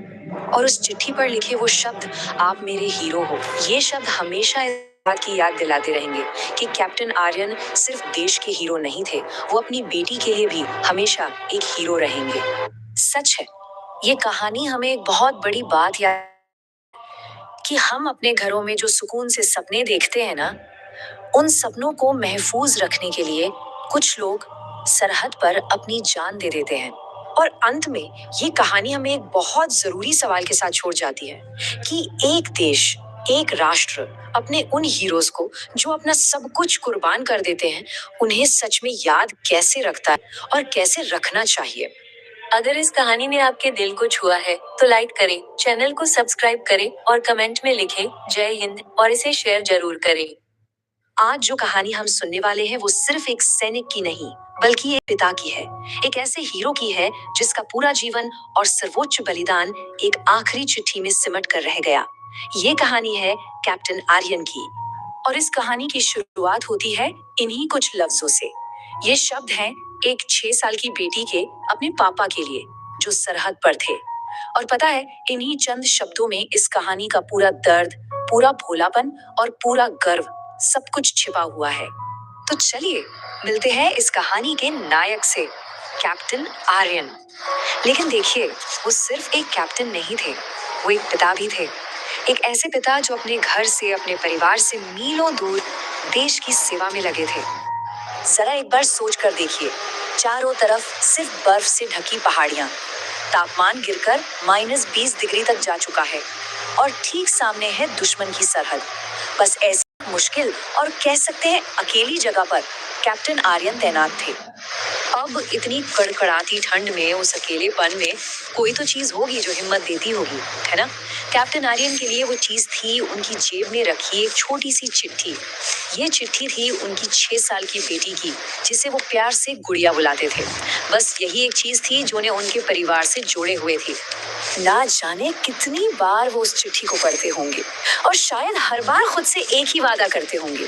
और उस चिट्ठी पर लिखे वो शब्द, आप मेरे हीरो हो, ये शब्द हमेशा इस बात की याद दिलाते रहेंगे कि कैप्टन आर्यन सिर्फ देश के हीरो नहीं थे, वो अपनी बेटी के लिए भी हमेशा एक हीरो रहेंगे। सच है, ये कहानी हमें एक बहुत बड़ी बात याद कि हम अपने घरों में जो सुकून से सपने देखते हैं ना, उन सपनों को महफूज रखने के लिए कुछ लोग सरहद पर अपनी जान दे देते हैं। और अंत में ये कहानी हमें एक बहुत जरूरी सवाल के साथ छोड़ जाती है कि एक देश, एक राष्ट्र अपने उन हीरोज को जो अपना सब कुछ कुर्बान कर देते हैं, उन्हें सच में याद कैसे रखता है और कैसे रखना चाहिए। अगर इस कहानी ने आपके दिल को छुआ है तो लाइक करें, चैनल को सब्सक्राइब करें और कमेंट में लिखें जय हिंद और इसे शेयर जरूर करें। आज जो कहानी हम सुनने वाले हैं वो सिर्फ एक सैनिक की नहीं, बल्कि एक पिता की है। एक ऐसे हीरो की है जिसका पूरा जीवन और सर्वोच्च बलिदान एक आखिरी चिट्ठी में सिमट कर रह गया। ये कहानी है कैप्टन आर्यन की। और इस कहानी की शुरुआत होती है इन्हीं कुछ लफ्जों से। ये शब्द हैं एक 6 साल की बेटी के अपने पापा के लिए, जो सरहद पर थे। और पता है, इन्हीं चंद शब्दों में इस कहानी का पूरा दर्द, पूरा भोलापन और पूरा गर्व सब कुछ छिपा हुआ है। तो चलिए मिलते हैं इस कहानी के नायक से, कैप्टन आर्यन। लेकिन देखिए, वो सिर्फ एक कैप्टन नहीं थे, वो एक पिता भी थे। एक ऐसे पिता जो अपने घर से, अपने परिवार से मीलों दूर देश की सेवा में लगे थे। जरा एक बार सोच कर देखिए, चारों तरफ सिर्फ बर्फ से ढकी पहाड़ियां, तापमान गिरकर -20 डिग्री तक जा चुका है और ठीक सामने है दुश्मन की सरहद। बस ऐसी मुश्किल और कह सकते हैं अकेली जगह पर कैप्टन आर्यन तैनात थे। अब इतनी कड़कड़ाती ठंड में, उस अकेलेपन में कोई तो चीज होगी जो हिम्मत देती होगी, है ना? कैप्टन आर्यन के लिए वो चीज थी उनकी जेब में रखी एक छोटी सी चिट्ठी। ये चिट्ठी थी उनकी 6 साल की बेटी की, जिसे वो प्यार से गुड़िया बुलाते थे। बस यही एक चीज थी जो उन्हें उनके परिवार से जोड़े हुए थी। ना जाने कितनी बार वो उस चिट्ठी को पढ़ते होंगे और शायद हर बार खुद से एक ही वादा करते होंगे,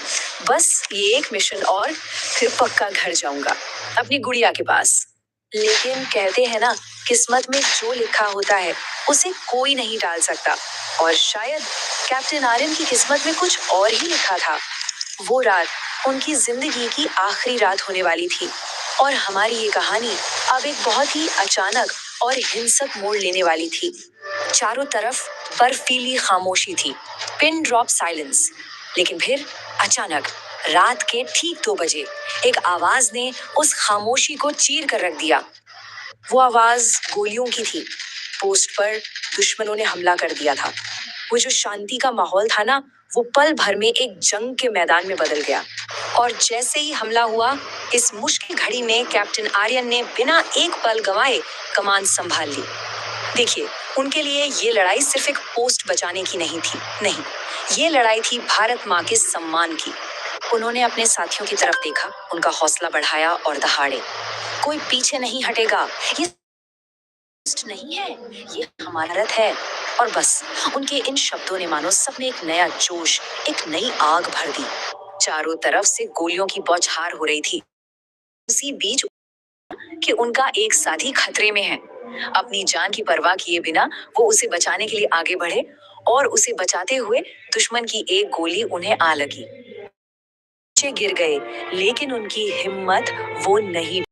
बस ये एक मिशन और फिर पक्का घर जाऊंगा अपनी गुड़िया के पास। लेकिन कहते हैं ना, किस्मत में जो लिखा होता है उसे कोई नहीं टाल सकता। और शायद कैप्टन आर्यन की किस्मत में कुछ और ही लिखा था। वो रात उनकी जिंदगी की आखिरी रात होने वाली थी और हमारी ये कहानी अब एक बहुत ही अचानक और हिंसक मोड़ लेने वाली थी। चारों तरफ बर्फीली खामोशी थी, पिन ड्रॉप साइलेंस। लेकिन फिर अचानक रात के ठीक 2 बजे एक आवाज ने उस खामोशी को चीर कर रख दिया। वो आवाज गोलियों की थी। पोस्ट पर दुश्मनों ने हमला कर दिया था। वो जो शांति का माहौल था ना, वो पल भर में एक जंग के मैदान में बदल गया। और जैसे ही हमला हुआ, इस मुश्किल घड़ी में कैप्टन आर्यन ने बिना एक पल गंवाए कमान संभाल ली। देखिए, उनके लिए ये लड़ाई सिर्फ एक पोस्ट बचाने की नहीं थी, नहीं, ये लड़ाई थी भारत माँ के सम्मान की। उन्होंने अपने साथियों की तरफ देखा, उनका हौसला बढ़ाया और दहाड़े, कोई पीछे नहीं हटेगा, ये नहीं है, ये हमारा रथ है। और बस उनके इन शब्दों ने मानो सब में एक नया जोश, एक नई आग भर दी। चारों तरफ से गोलियों की बौछार हो रही थी। उसी बीच कि उनका एक साथी खतरे में है। अपनी जान की परवाह किए बिना वो उसे बचाने के लिए आगे बढ़े और उसे बचाते हुए दुश्मन की एक गोली उन्हें आ लगी। नीचे गिर गए, लेकिन उनकी हिम्मत वो नहीं।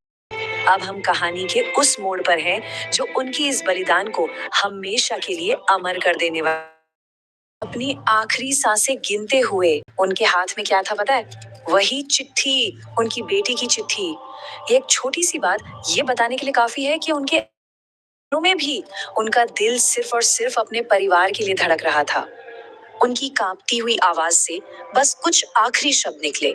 अब हम कहानी के उस मोड़ पर हैं जो उनकी इस बलिदान को हमेशा के लिए अमर कर देने वाला। अपनी आखिरी सांसें गिनते हुए उनके हाथ में क्या था पता है? वही चिट्ठी, उनकी बेटी की चिट्ठी। एक छोटी सी बात ये बताने के लिए काफी है कि उनके में भी उनका दिल सिर्फ और सिर्फ अपने परिवार के लिए धड़क रहा था। उनकी कांपती हुई आवाज से बस कुछ आखिरी शब्द निकले,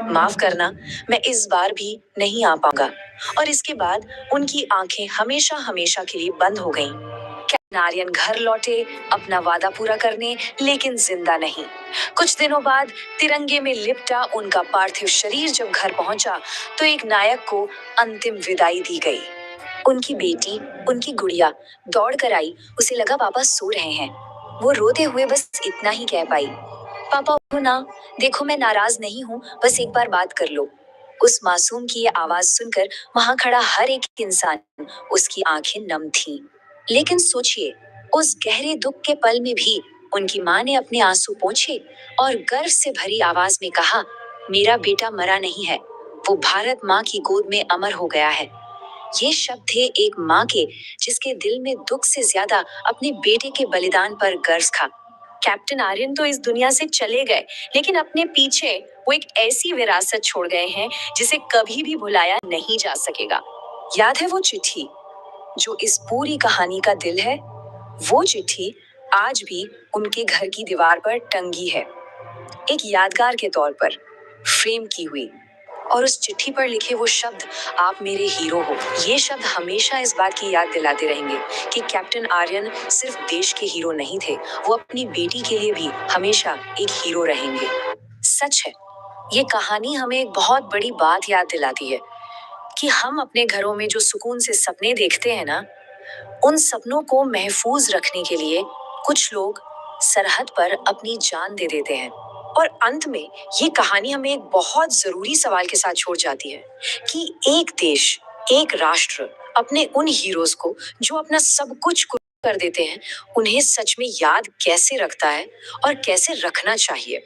माफ करना, मैं इस बार भी नहीं आ पाऊंगा। और इसके बाद उनकी आंखें हमेशा हमेशा के लिए बंद हो गईं। कैप्टन आर्यन घर लौटे अपना वादा पूरा करने, लेकिन जिंदा नहीं। कुछ दिनों बाद तिरंगे में लिपटा उनका पार्थिव शरीर जब घर पहुंचा, तो एक नायक को अंतिम विदाई दी गई। उनकी बेटी, उनकी गुड़िया दौड़ कर आई। उसे लगा पापा सो रहे हैं। वो रोते हुए बस इतना ही कह पाई, पापा उठो ना, देखो मैं नाराज नहीं हूँ, बस एक बार बात कर लो। उस मासूम की ये आवाज सुनकर वहां खड़ा हर एक इंसान, उसकी आंखें नम थीं। लेकिन सोचिए, उस गहरे दुख के पल में भी उनकी माँ ने अपने आंसू पोंछे और गर्व से भरी आवाज में कहा, मेरा बेटा मरा नहीं है, वो भारत माँ की गोद में अमर हो गया है। ये शब्द थे एक माँ के, जिसके दिल में दुख से ज्यादा अपने बेटे के बलिदान पर गर्व था। कैप्टन आर्यन तो इस दुनिया से चले गए, लेकिन अपने पीछे वो एक ऐसी विरासत छोड़ गए हैं जिसे कभी भी भुलाया नहीं जा सकेगा। याद है वो चिट्ठी, जो इस पूरी कहानी का दिल है, वो चिट्ठी आज भी उनके घर की दीवार पर टंगी है, एक यादगार के तौर पर फ्रेम की हुई। और उस चिट्ठी पर लिखे वो शब्द, आप मेरे हीरो हो, ये शब्द हमेशा इस बात की याद दिलाते रहेंगे कि कैप्टन आर्यन सिर्फ देश के हीरो नहीं थे, वो अपनी बेटी के लिए भी हमेशा एक हीरो रहेंगे। सच है, ये कहानी हमें एक बहुत बड़ी बात याद दिलाती है कि हम अपने घरों में जो सुकून से सपने देखते हैं ना, उन सपनों को महफूज रखने के लिए कुछ लोग सरहद पर अपनी जान दे देते हैं। और अंत में ये कहानी हमें एक बहुत जरूरी सवाल के साथ छोड़ जाती है कि एक देश, एक राष्ट्र अपने उन हीरोज को जो अपना सब कुछ कर देते हैं, उन्हें सच में याद कैसे रखता है और कैसे रखना चाहिए।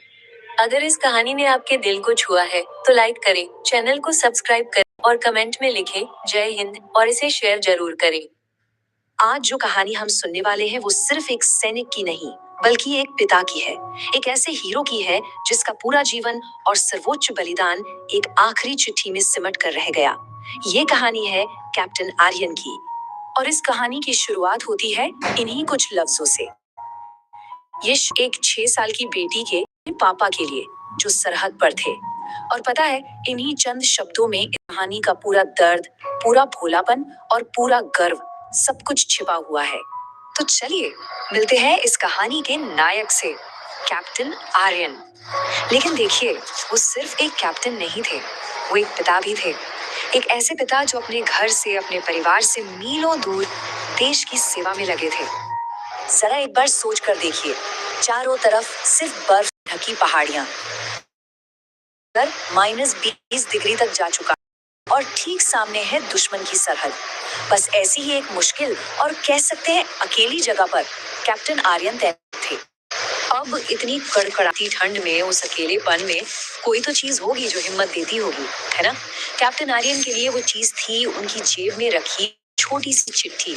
अगर इस कहानी ने आपके दिल को छुआ है तो लाइक करें, चैनल को सब्सक्राइब करें और कमेंट में लिखें जय हिंद और इसे शेयर जरूर करें। आज जो कहानी हम सुनने वाले हैं वो सिर्फ एक सैनिक की नहीं, बल्कि एक पिता की है, एक ऐसे हीरो की है जिसका पूरा जीवन और सर्वोच्च बलिदान एक आखिरी चिट्ठी में सिमट कर रह गया। ये कहानी है कैप्टन आर्यन की, और इस कहानी की शुरुआत होती है इन्हीं कुछ लफ्जों से। ये एक 6 साल की बेटी के पापा के लिए जो सरहद पर थे। और पता है, इन्हीं चंद शब्दों में इस कहानी का पूरा दर्द, पूरा भोलापन और पूरा गर्व सब कुछ छिपा हुआ है। तो चलिए मिलते हैं इस कहानी के नायक से, कैप्टन आर्यन। लेकिन देखिए, वो सिर्फ एक कैप्टन नहीं थे, वो एक पिता भी थे। एक ऐसे पिता जो अपने घर से, अपने परिवार से मीलों दूर देश की सेवा में लगे थे। जरा एक बार सोच कर देखिए, चारों तरफ सिर्फ बर्फ ढकी पहाड़ियां, -20 डिग्री तक जा चुका, और ठीक सामने है दुश्मन की सरहद। बस ऐसी ही एक मुश्किल और कह सकते हैं अकेली जगह पर कैप्टन आर्यन तैनात थे। अब इतनी कड़कड़ाती ठंड में, उस अकेलेपन में कोई तो चीज होगी जो हिम्मत देती होगी, है ना? कैप्टन आर्यन के लिए वो चीज थी उनकी जेब में रखी छोटी सी चिट्ठी।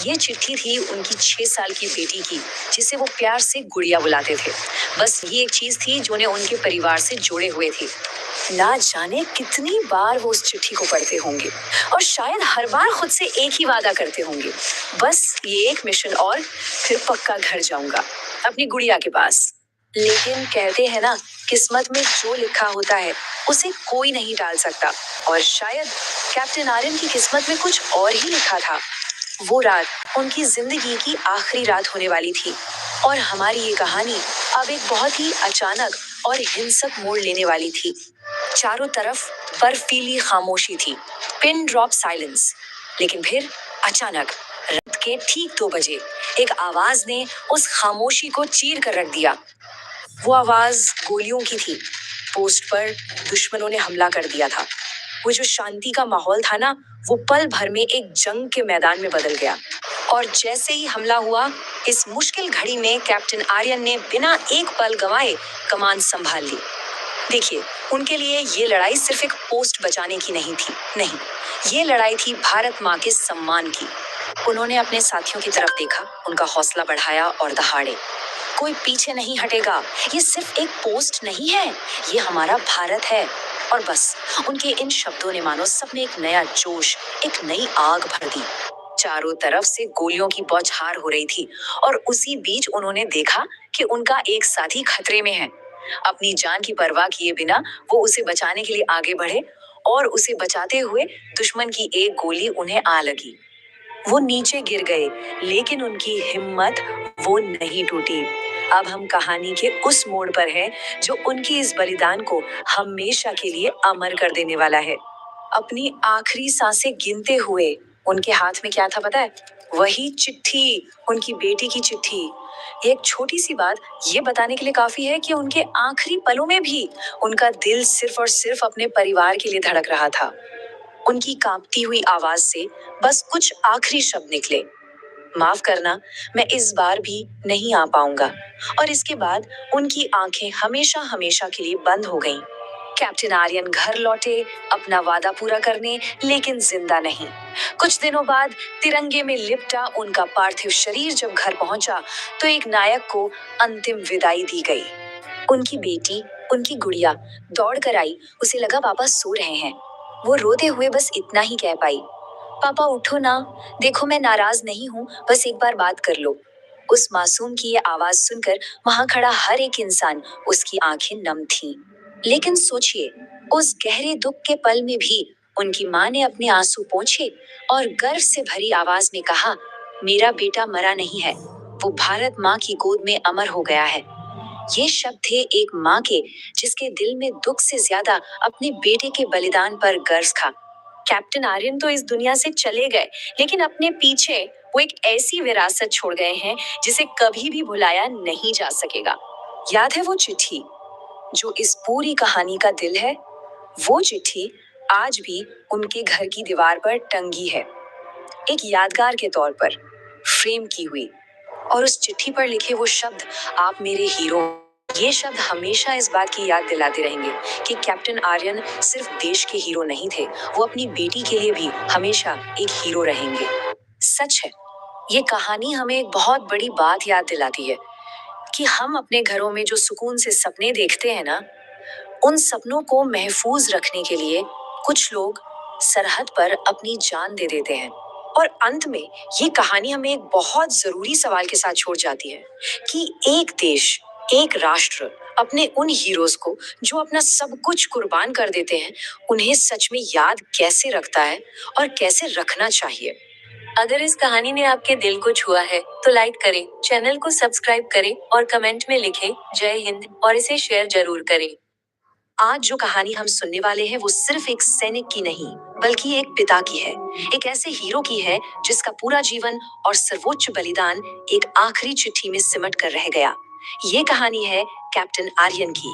ये चिट्ठी थी उनकी 6 साल की बेटी की, जिसे वो प्यार से गुड़िया बुलाते थे। बस ये एक चीज थी जो उन्हें उनके परिवार से जुड़े हुए थी। ना जाने कितनी बार वो उस चिट्ठी को पढ़ते होंगे, और शायद हर बार खुद से एक ही वादा करते होंगे, बस ये एक मिशन और फिर पक्का घर जाऊंगा अपनी गुड़िया के पास। लेकिन कहते हैं ना, किस्मत में जो लिखा होता है उसे कोई नहीं टाल सकता, और शायद कैप्टन आर्यन की किस्मत में कुछ और ही लिखा था। वो रात उनकी जिंदगी की आखिरी रात होने वाली थी, और हमारी ये कहानी अब एक बहुत ही अचानक और हिंसक मोड़ लेने वाली थी। चारों तरफ बर्फीली खामोशी थी, पिन ड्रॉप साइलेंस। लेकिन फिर अचानक रात के ठीक 2 बजे एक आवाज ने उस खामोशी को चीर कर रख दिया। वो आवाज गोलियों की थी। पोस्ट पर दुश्मनों ने हमला कर दिया था। वो जो शांति का माहौल था ना, वो पल भर में एक जंग के मैदान में बदल गया। और जैसे ही हमला हुआ, इस मुश्किल घड़ी में कैप्टन आर्यन ने बिना एक पल गंवाए कमान संभाल ली। देखिए, उनके लिए ये लड़ाई सिर्फ एक पोस्ट बचाने की नहीं थी, नहीं, ये लड़ाई थी भारत माँ के सम्मान की। उन्होंने अपने साथियों की तरफ देखा, उनका हौसला बढ़ाया और दहाड़े, कोई पीछे नहीं हटेगा, ये सिर्फ एक पोस्ट नहीं है, ये हमारा भारत है। और बस उनके इन शब्दों ने मानो सब में एक नया जोश, एक नई आग भर दी। चारों तरफ से गोलियों की बौछार हो रही थी, और उसी बीच उन्होंने देखा कि उनका एक साथी खतरे में है। अपनी जान की परवाह किए बिना वो उसे बचाने के लिए आगे बढ़े, और उसे बचाते हुए दुश्मन की एक गोली उन्हें आ लगी। वो नीचे गिर गए, लेकिन उनकी हिम्मत वो नहीं टूटी। अब हम कहानी के उस मोड़ पर हैं जो उनकी इस बलिदान को हमेशा के लिए अमर कर देने वाला है। अपनी आखिरी सांसें गिनते हुए उनके हाथ में क्या था पता है? वही चिट्ठी, उनकी बेटी की चिट्ठी। एक छोटी सी बात ये बताने के लिए काफी है कि उनके आखिरी पलों में भी उनका दिल सिर्फ और सिर्फ अपने परिवार के लिए धड़क रहा था। उनकी कांपती हुई आवाज से बस कुछ आखिरी शब्द निकले, माफ करना, मैं इस बार भी नहीं आ पाऊंगा। और इसके बाद उनकी आंखें हमेशा हमेशा के लिए बंद हो गईं। कैप्टन आर्यन घर लौटे अपना वादा पूरा करने, लेकिन जिंदा नहीं। कुछ दिनों बाद तिरंगे में लिपटा उनका पार्थिव शरीर जब घर पहुंचा, तो एक नायक को अंतिम विदाई दी गई। उनकी बेटी, उनकी गुड़िया दौड़ कर आई, उसे लगा पापा सो रहे हैं। वो रोते हुए बस इतना ही कह पाई, पापा उठो ना, देखो मैं नाराज नहीं हूँ, बस एक बार बात कर लो। उस मासूम की ये आवाज सुनकर वहां खड़ा हर एक इंसान, उसकी आंखें नम थीं। लेकिन सोचिए, उस गहरे दुख के पल में भी उनकी माँ ने अपने आंसू पोंछे और गर्व से भरी आवाज में कहा, मेरा बेटा मरा नहीं है, वो भारत माँ की गोद में अमर हो गया है। ये शब्द थे एक माँ के, जिसके दिल में दुख से ज्यादा अपने बेटे के बलिदान पर गर्व था। कैप्टन आर्यन तो इस दुनिया से चले गए, लेकिन अपने पीछे वो एक ऐसी विरासत छोड़ गए हैं जिसे कभी भी भुलाया नहीं जा सकेगा। याद है वो चिट्ठी जो इस पूरी कहानी का दिल है? वो चिट्ठी आज भी उनके घर की दीवार पर टंगी है, एक यादगार के तौर पर फ्रेम की हुई। और उस चिट्ठी पर लिखे वो शब्द, आप मेरे हीरो। ये शब्द हमेशा इस बात की याद दिलाते रहेंगे कि कैप्टन आर्यन सिर्फ देश के हीरो नहीं थे, वो अपनी बेटी के लिए भी हमेशा एक हीरो रहेंगे। सच है, ये कहानी हमें एक बहुत बड़ी बात याद दिलाती है कि हम अपने घरों में जो सुकून से सपने देखते हैं ना, उन सपनों को महफूज रखने के लिए कुछ लोग सरहद पर अपनी जान दे देते हैं। और अंत में ये कहानी हमें एक बहुत जरूरी सवाल के साथ छोड़ जाती है कि एक देश, एक राष्ट्र अपने उन हीरोज को जो अपना सब कुछ कुर्बान कर देते हैं, उन्हें सच में याद कैसे रखता है और कैसे रखना चाहिए। अगर इस कहानी ने आपके दिल को छुआ है तो लाइक करें, चैनल को सब्सक्राइब करें और कमेंट में लिखें जय हिंद, और इसे शेयर जरूर करें। आज जो कहानी हम सुनने वाले हैं वो सिर्फ एक सैनिक की नहीं, बल्कि एक पिता की है, एक ऐसे हीरो की है जिसका पूरा जीवन और सर्वोच्च बलिदान एक आखिरी चिट्ठी में सिमट कर रह गया। ये कहानी है कैप्टन आर्यन की,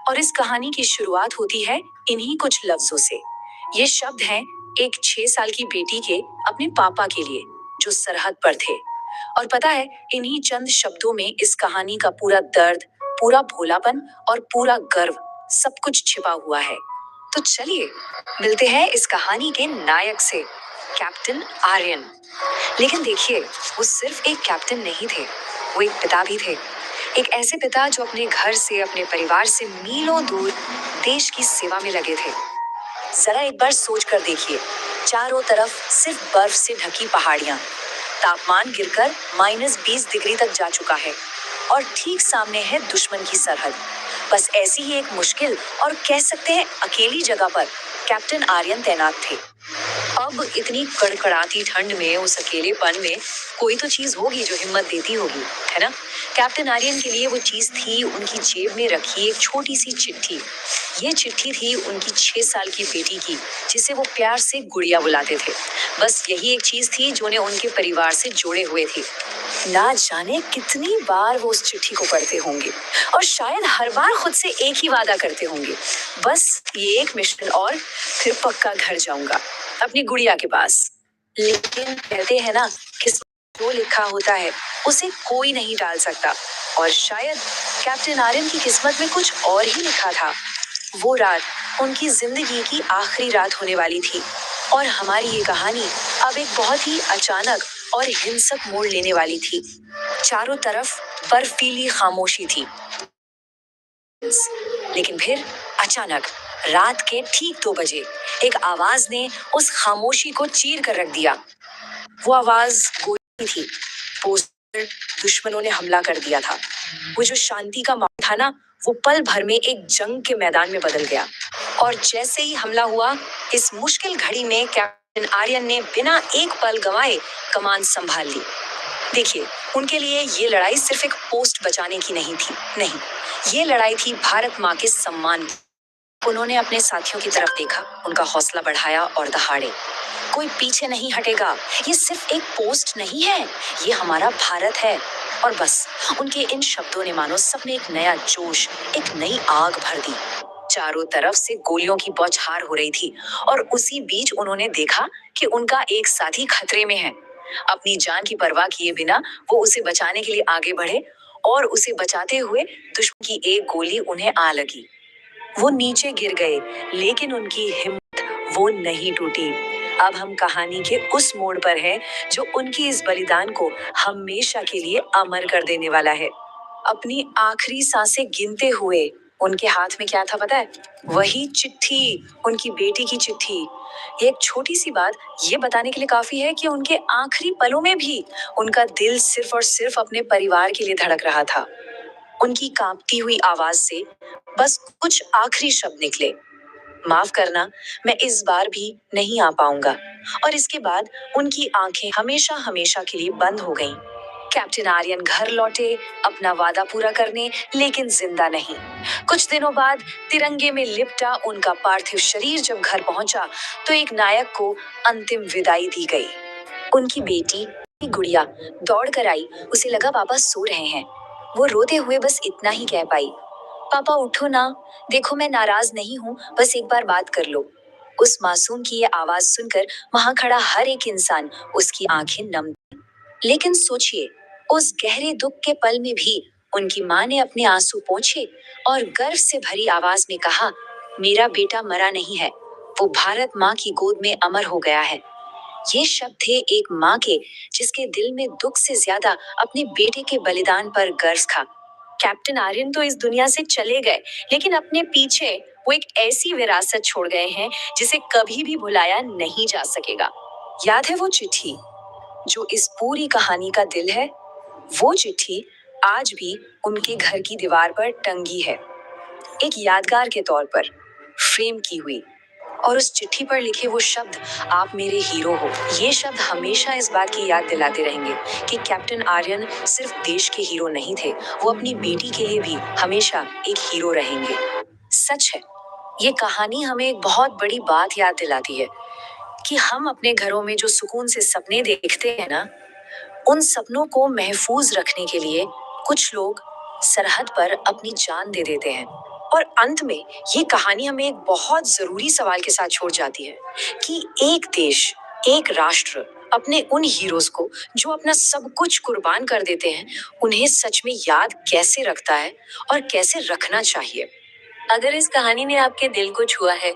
और इस कहानी की शुरुआत होती है इन्हीं कुछ लफ्जों से। ये शब्द हैं एक 6 साल की बेटी के अपने पापा के लिए, जो सरहद पर थे। और पता है, इन्हीं चंद शब्दों में इस कहानी का पूरा दर्द, पूरा भोलापन और पूरा गर्व सब कुछ छिपा हुआ है। तो चलिए मिलते हैं इस कहानी के नायक से, कैप्टन आर्यन। लेकिन देखिए, वो सिर्फ एक कैप्टन नहीं थे, वो एक पिता भी थे। एक ऐसे पिता जो अपने घर से, अपने परिवार से मीलों दूर देश की सेवा में लगे थे। जरा एक बार सोच कर देखिए, चारों तरफ सिर्फ बर्फ से ढकी पहाड़ियां, तापमान गिरकर -20 डिग्री तक जा चुका है, और ठीक सामने है दुश्मन की सरहद। बस ऐसी ही एक मुश्किल और कह सकते हैं अकेली जगह पर कैप्टन आर्यन तैनात थे। अब इतनी कड़कड़ाती ठंड में, उस अकेलेपन में कोई तो चीज होगी जो हिम्मत देती होगी, है ना? कैप्टन आर्यन के लिए वो चीज थी उनकी जेब में रखी एक छोटी सी चिट्ठी। ये चिट्ठी थी उनकी 6 साल की बेटी की, जिसे वो प्यार से गुड़िया बुलाते थे। बस यही एक चीज थी जो उन्हें उनके परिवार से जोड़े हुए थी। ना जाने कितनी बार वो उस चिट्ठी को पढ़ते होंगे, और शायद हर बार खुद से एक ही वादा करते होंगे, बस ये एक मिशन और फिर पक्का घर जाऊंगा अपनी गुड़िया के पास। लेकिन कहते हैं ना, किस्मत जो लिखा होता है उसे कोई नहीं टाल सकता, और शायद कैप्टन आर्यन की किस्मत में कुछ और ही लिखा था। वो रात उनकी जिंदगी की आखिरी रात होने वाली थी, और हमारी ये कहानी अब एक बहुत ही अचानक और हिंसक मोड़ लेने वाली थी। चारों तरफ बर्फीली खामोशी थी, लेकिन फिर अचानक रात के ठीक 2 बजे एक आवाज ने उस खामोशी को चीर कर रख दिया। वो आवाज गोली थी। पोस्ट पर दुश्मनों ने हमला कर दिया था। वो जो शांति का माहौल था ना, वो पल भर में एक जंग के मैदान में बदल गया। और जैसे ही हमला हुआ, इस मुश्किल घड़ी में कैप्टन आर्यन ने बिना एक पल गंवाए कमान संभाल ली। देखिए, उनके लिए ये लड़ाई सिर्फ एक पोस्ट बचाने की नहीं थी, नहीं, ये लड़ाई थी भारत माँ के सम्मान की। उन्होंने अपने साथियों की तरफ देखा, उनका हौसला बढ़ाया और दहाड़े, कोई पीछे नहीं हटेगा, ये सिर्फ एक पोस्ट नहीं है, ये हमारा भारत है। और बस उनके इन शब्दों ने मानो सब में एक नया जोश, एक नई आग भर दी। चारों तरफ से गोलियों की बौछार हो रही थी, और उसी बीच उन्होंने देखा कि उनका एक साथी खतरे में है। अपनी जान की परवाह किए बिना वो उसे बचाने के लिए आगे बढ़े, और उसे बचाते हुए दुश्मन की एक गोली उन्हें आ लगी। वो नीचे गिर गए, लेकिन उनकी हिम्मत वो नहीं टूटी। अब हम कहानी के उस मोड़ पर हैं जो उनकी इस बलिदान को हमेशा के लिए अमर कर देने वाला है। अपनी आखिरी सांसें गिनते हुए उनके हाथ में क्या था पता है? वही चिट्ठी, उनकी बेटी की चिट्ठी। ये एक छोटी सी बात ये बताने के लिए काफी है कि उनके आखिरी पलों में भी उनका दिल सिर्फ और सिर्फ अपने परिवार के लिए धड़क रहा था। उनकी कांपती हुई आवाज से बस कुछ आखिरी शब्द निकले, माफ करना, मैं इस बार भी नहीं आ पाऊंगा। और इसके बाद उनकी आंखें हमेशा हमेशा के लिए बंद हो गईं। कैप्टन आर्यन घर लौटे अपना वादा पूरा करने, लेकिन जिंदा नहीं। कुछ दिनों बाद तिरंगे में लिपटा उनका पार्थिव शरीर जब घर पहुंचा तो एक नायक को अंतिम विदाई दी गई। उनकी बेटी गुड़िया दौड़ कर आई, उसे लगा पापा सो रहे हैं। वो रोते हुए बस इतना ही कह पाई, पापा उठो ना, देखो मैं नाराज नहीं हूँ, बस एक बार बात कर लो। उस मासूम की ये आवाज सुनकर वहां खड़ा हर एक इंसान उसकी आंखें नम। लेकिन सोचिए, उस गहरे दुख के पल में भी उनकी माँ ने अपने आंसू पोंछे और गर्व से भरी आवाज में कहा, मेरा बेटा मरा नहीं है, वो भारत माँ की गोद में अमर हो गया है। ये शब्द थे एक माँ के जिसके दिल में दुख से ज्यादा अपने बेटे के बलिदान पर गर्व था। कैप्टन आर्यन तो इस दुनिया से चले गए, लेकिन अपने पीछे वो एक ऐसी विरासत छोड़ गए हैं जिसे कभी भी भुलाया नहीं जा सकेगा। याद है वो चिट्ठी जो इस पूरी कहानी का दिल है? वो चिट्ठी आज भी उनके घर की दीवार पर टंगी है, एक यादगार के तौर पर फ्रेम की हुई। और उस चिट्ठी पर लिखे वो शब्द, आप मेरे हीरो हो, ये शब्द हमेशा इस बात की याद दिलाते रहेंगे कि कैप्टन आर्यन सिर्फ देश के हीरो नहीं थे, वो अपनी बेटी के लिए भी हमेशा एक हीरो रहेंगे। सच है, ये कहानी हमें एक बहुत बड़ी बात याद दिलाती है कि हम अपने घरों में जो सुकून से सपने देखते हैं ना, उन सपनों को महफूज रखने के लिए कुछ लोग सरहद पर अपनी जान दे देते हैं। और अंत में ये कहानी हमें एक बहुत जरूरी सवाल के साथ छोड़ जाती है कि एक देश, एक राष्ट्र अपने उन हीरोज को जो अपना सब कुछ कुर्बान कर देते हैं, उन्हें सच में याद कैसे रखता है और कैसे रखना चाहिए। अगर इस कहानी ने आपके दिल को छुआ है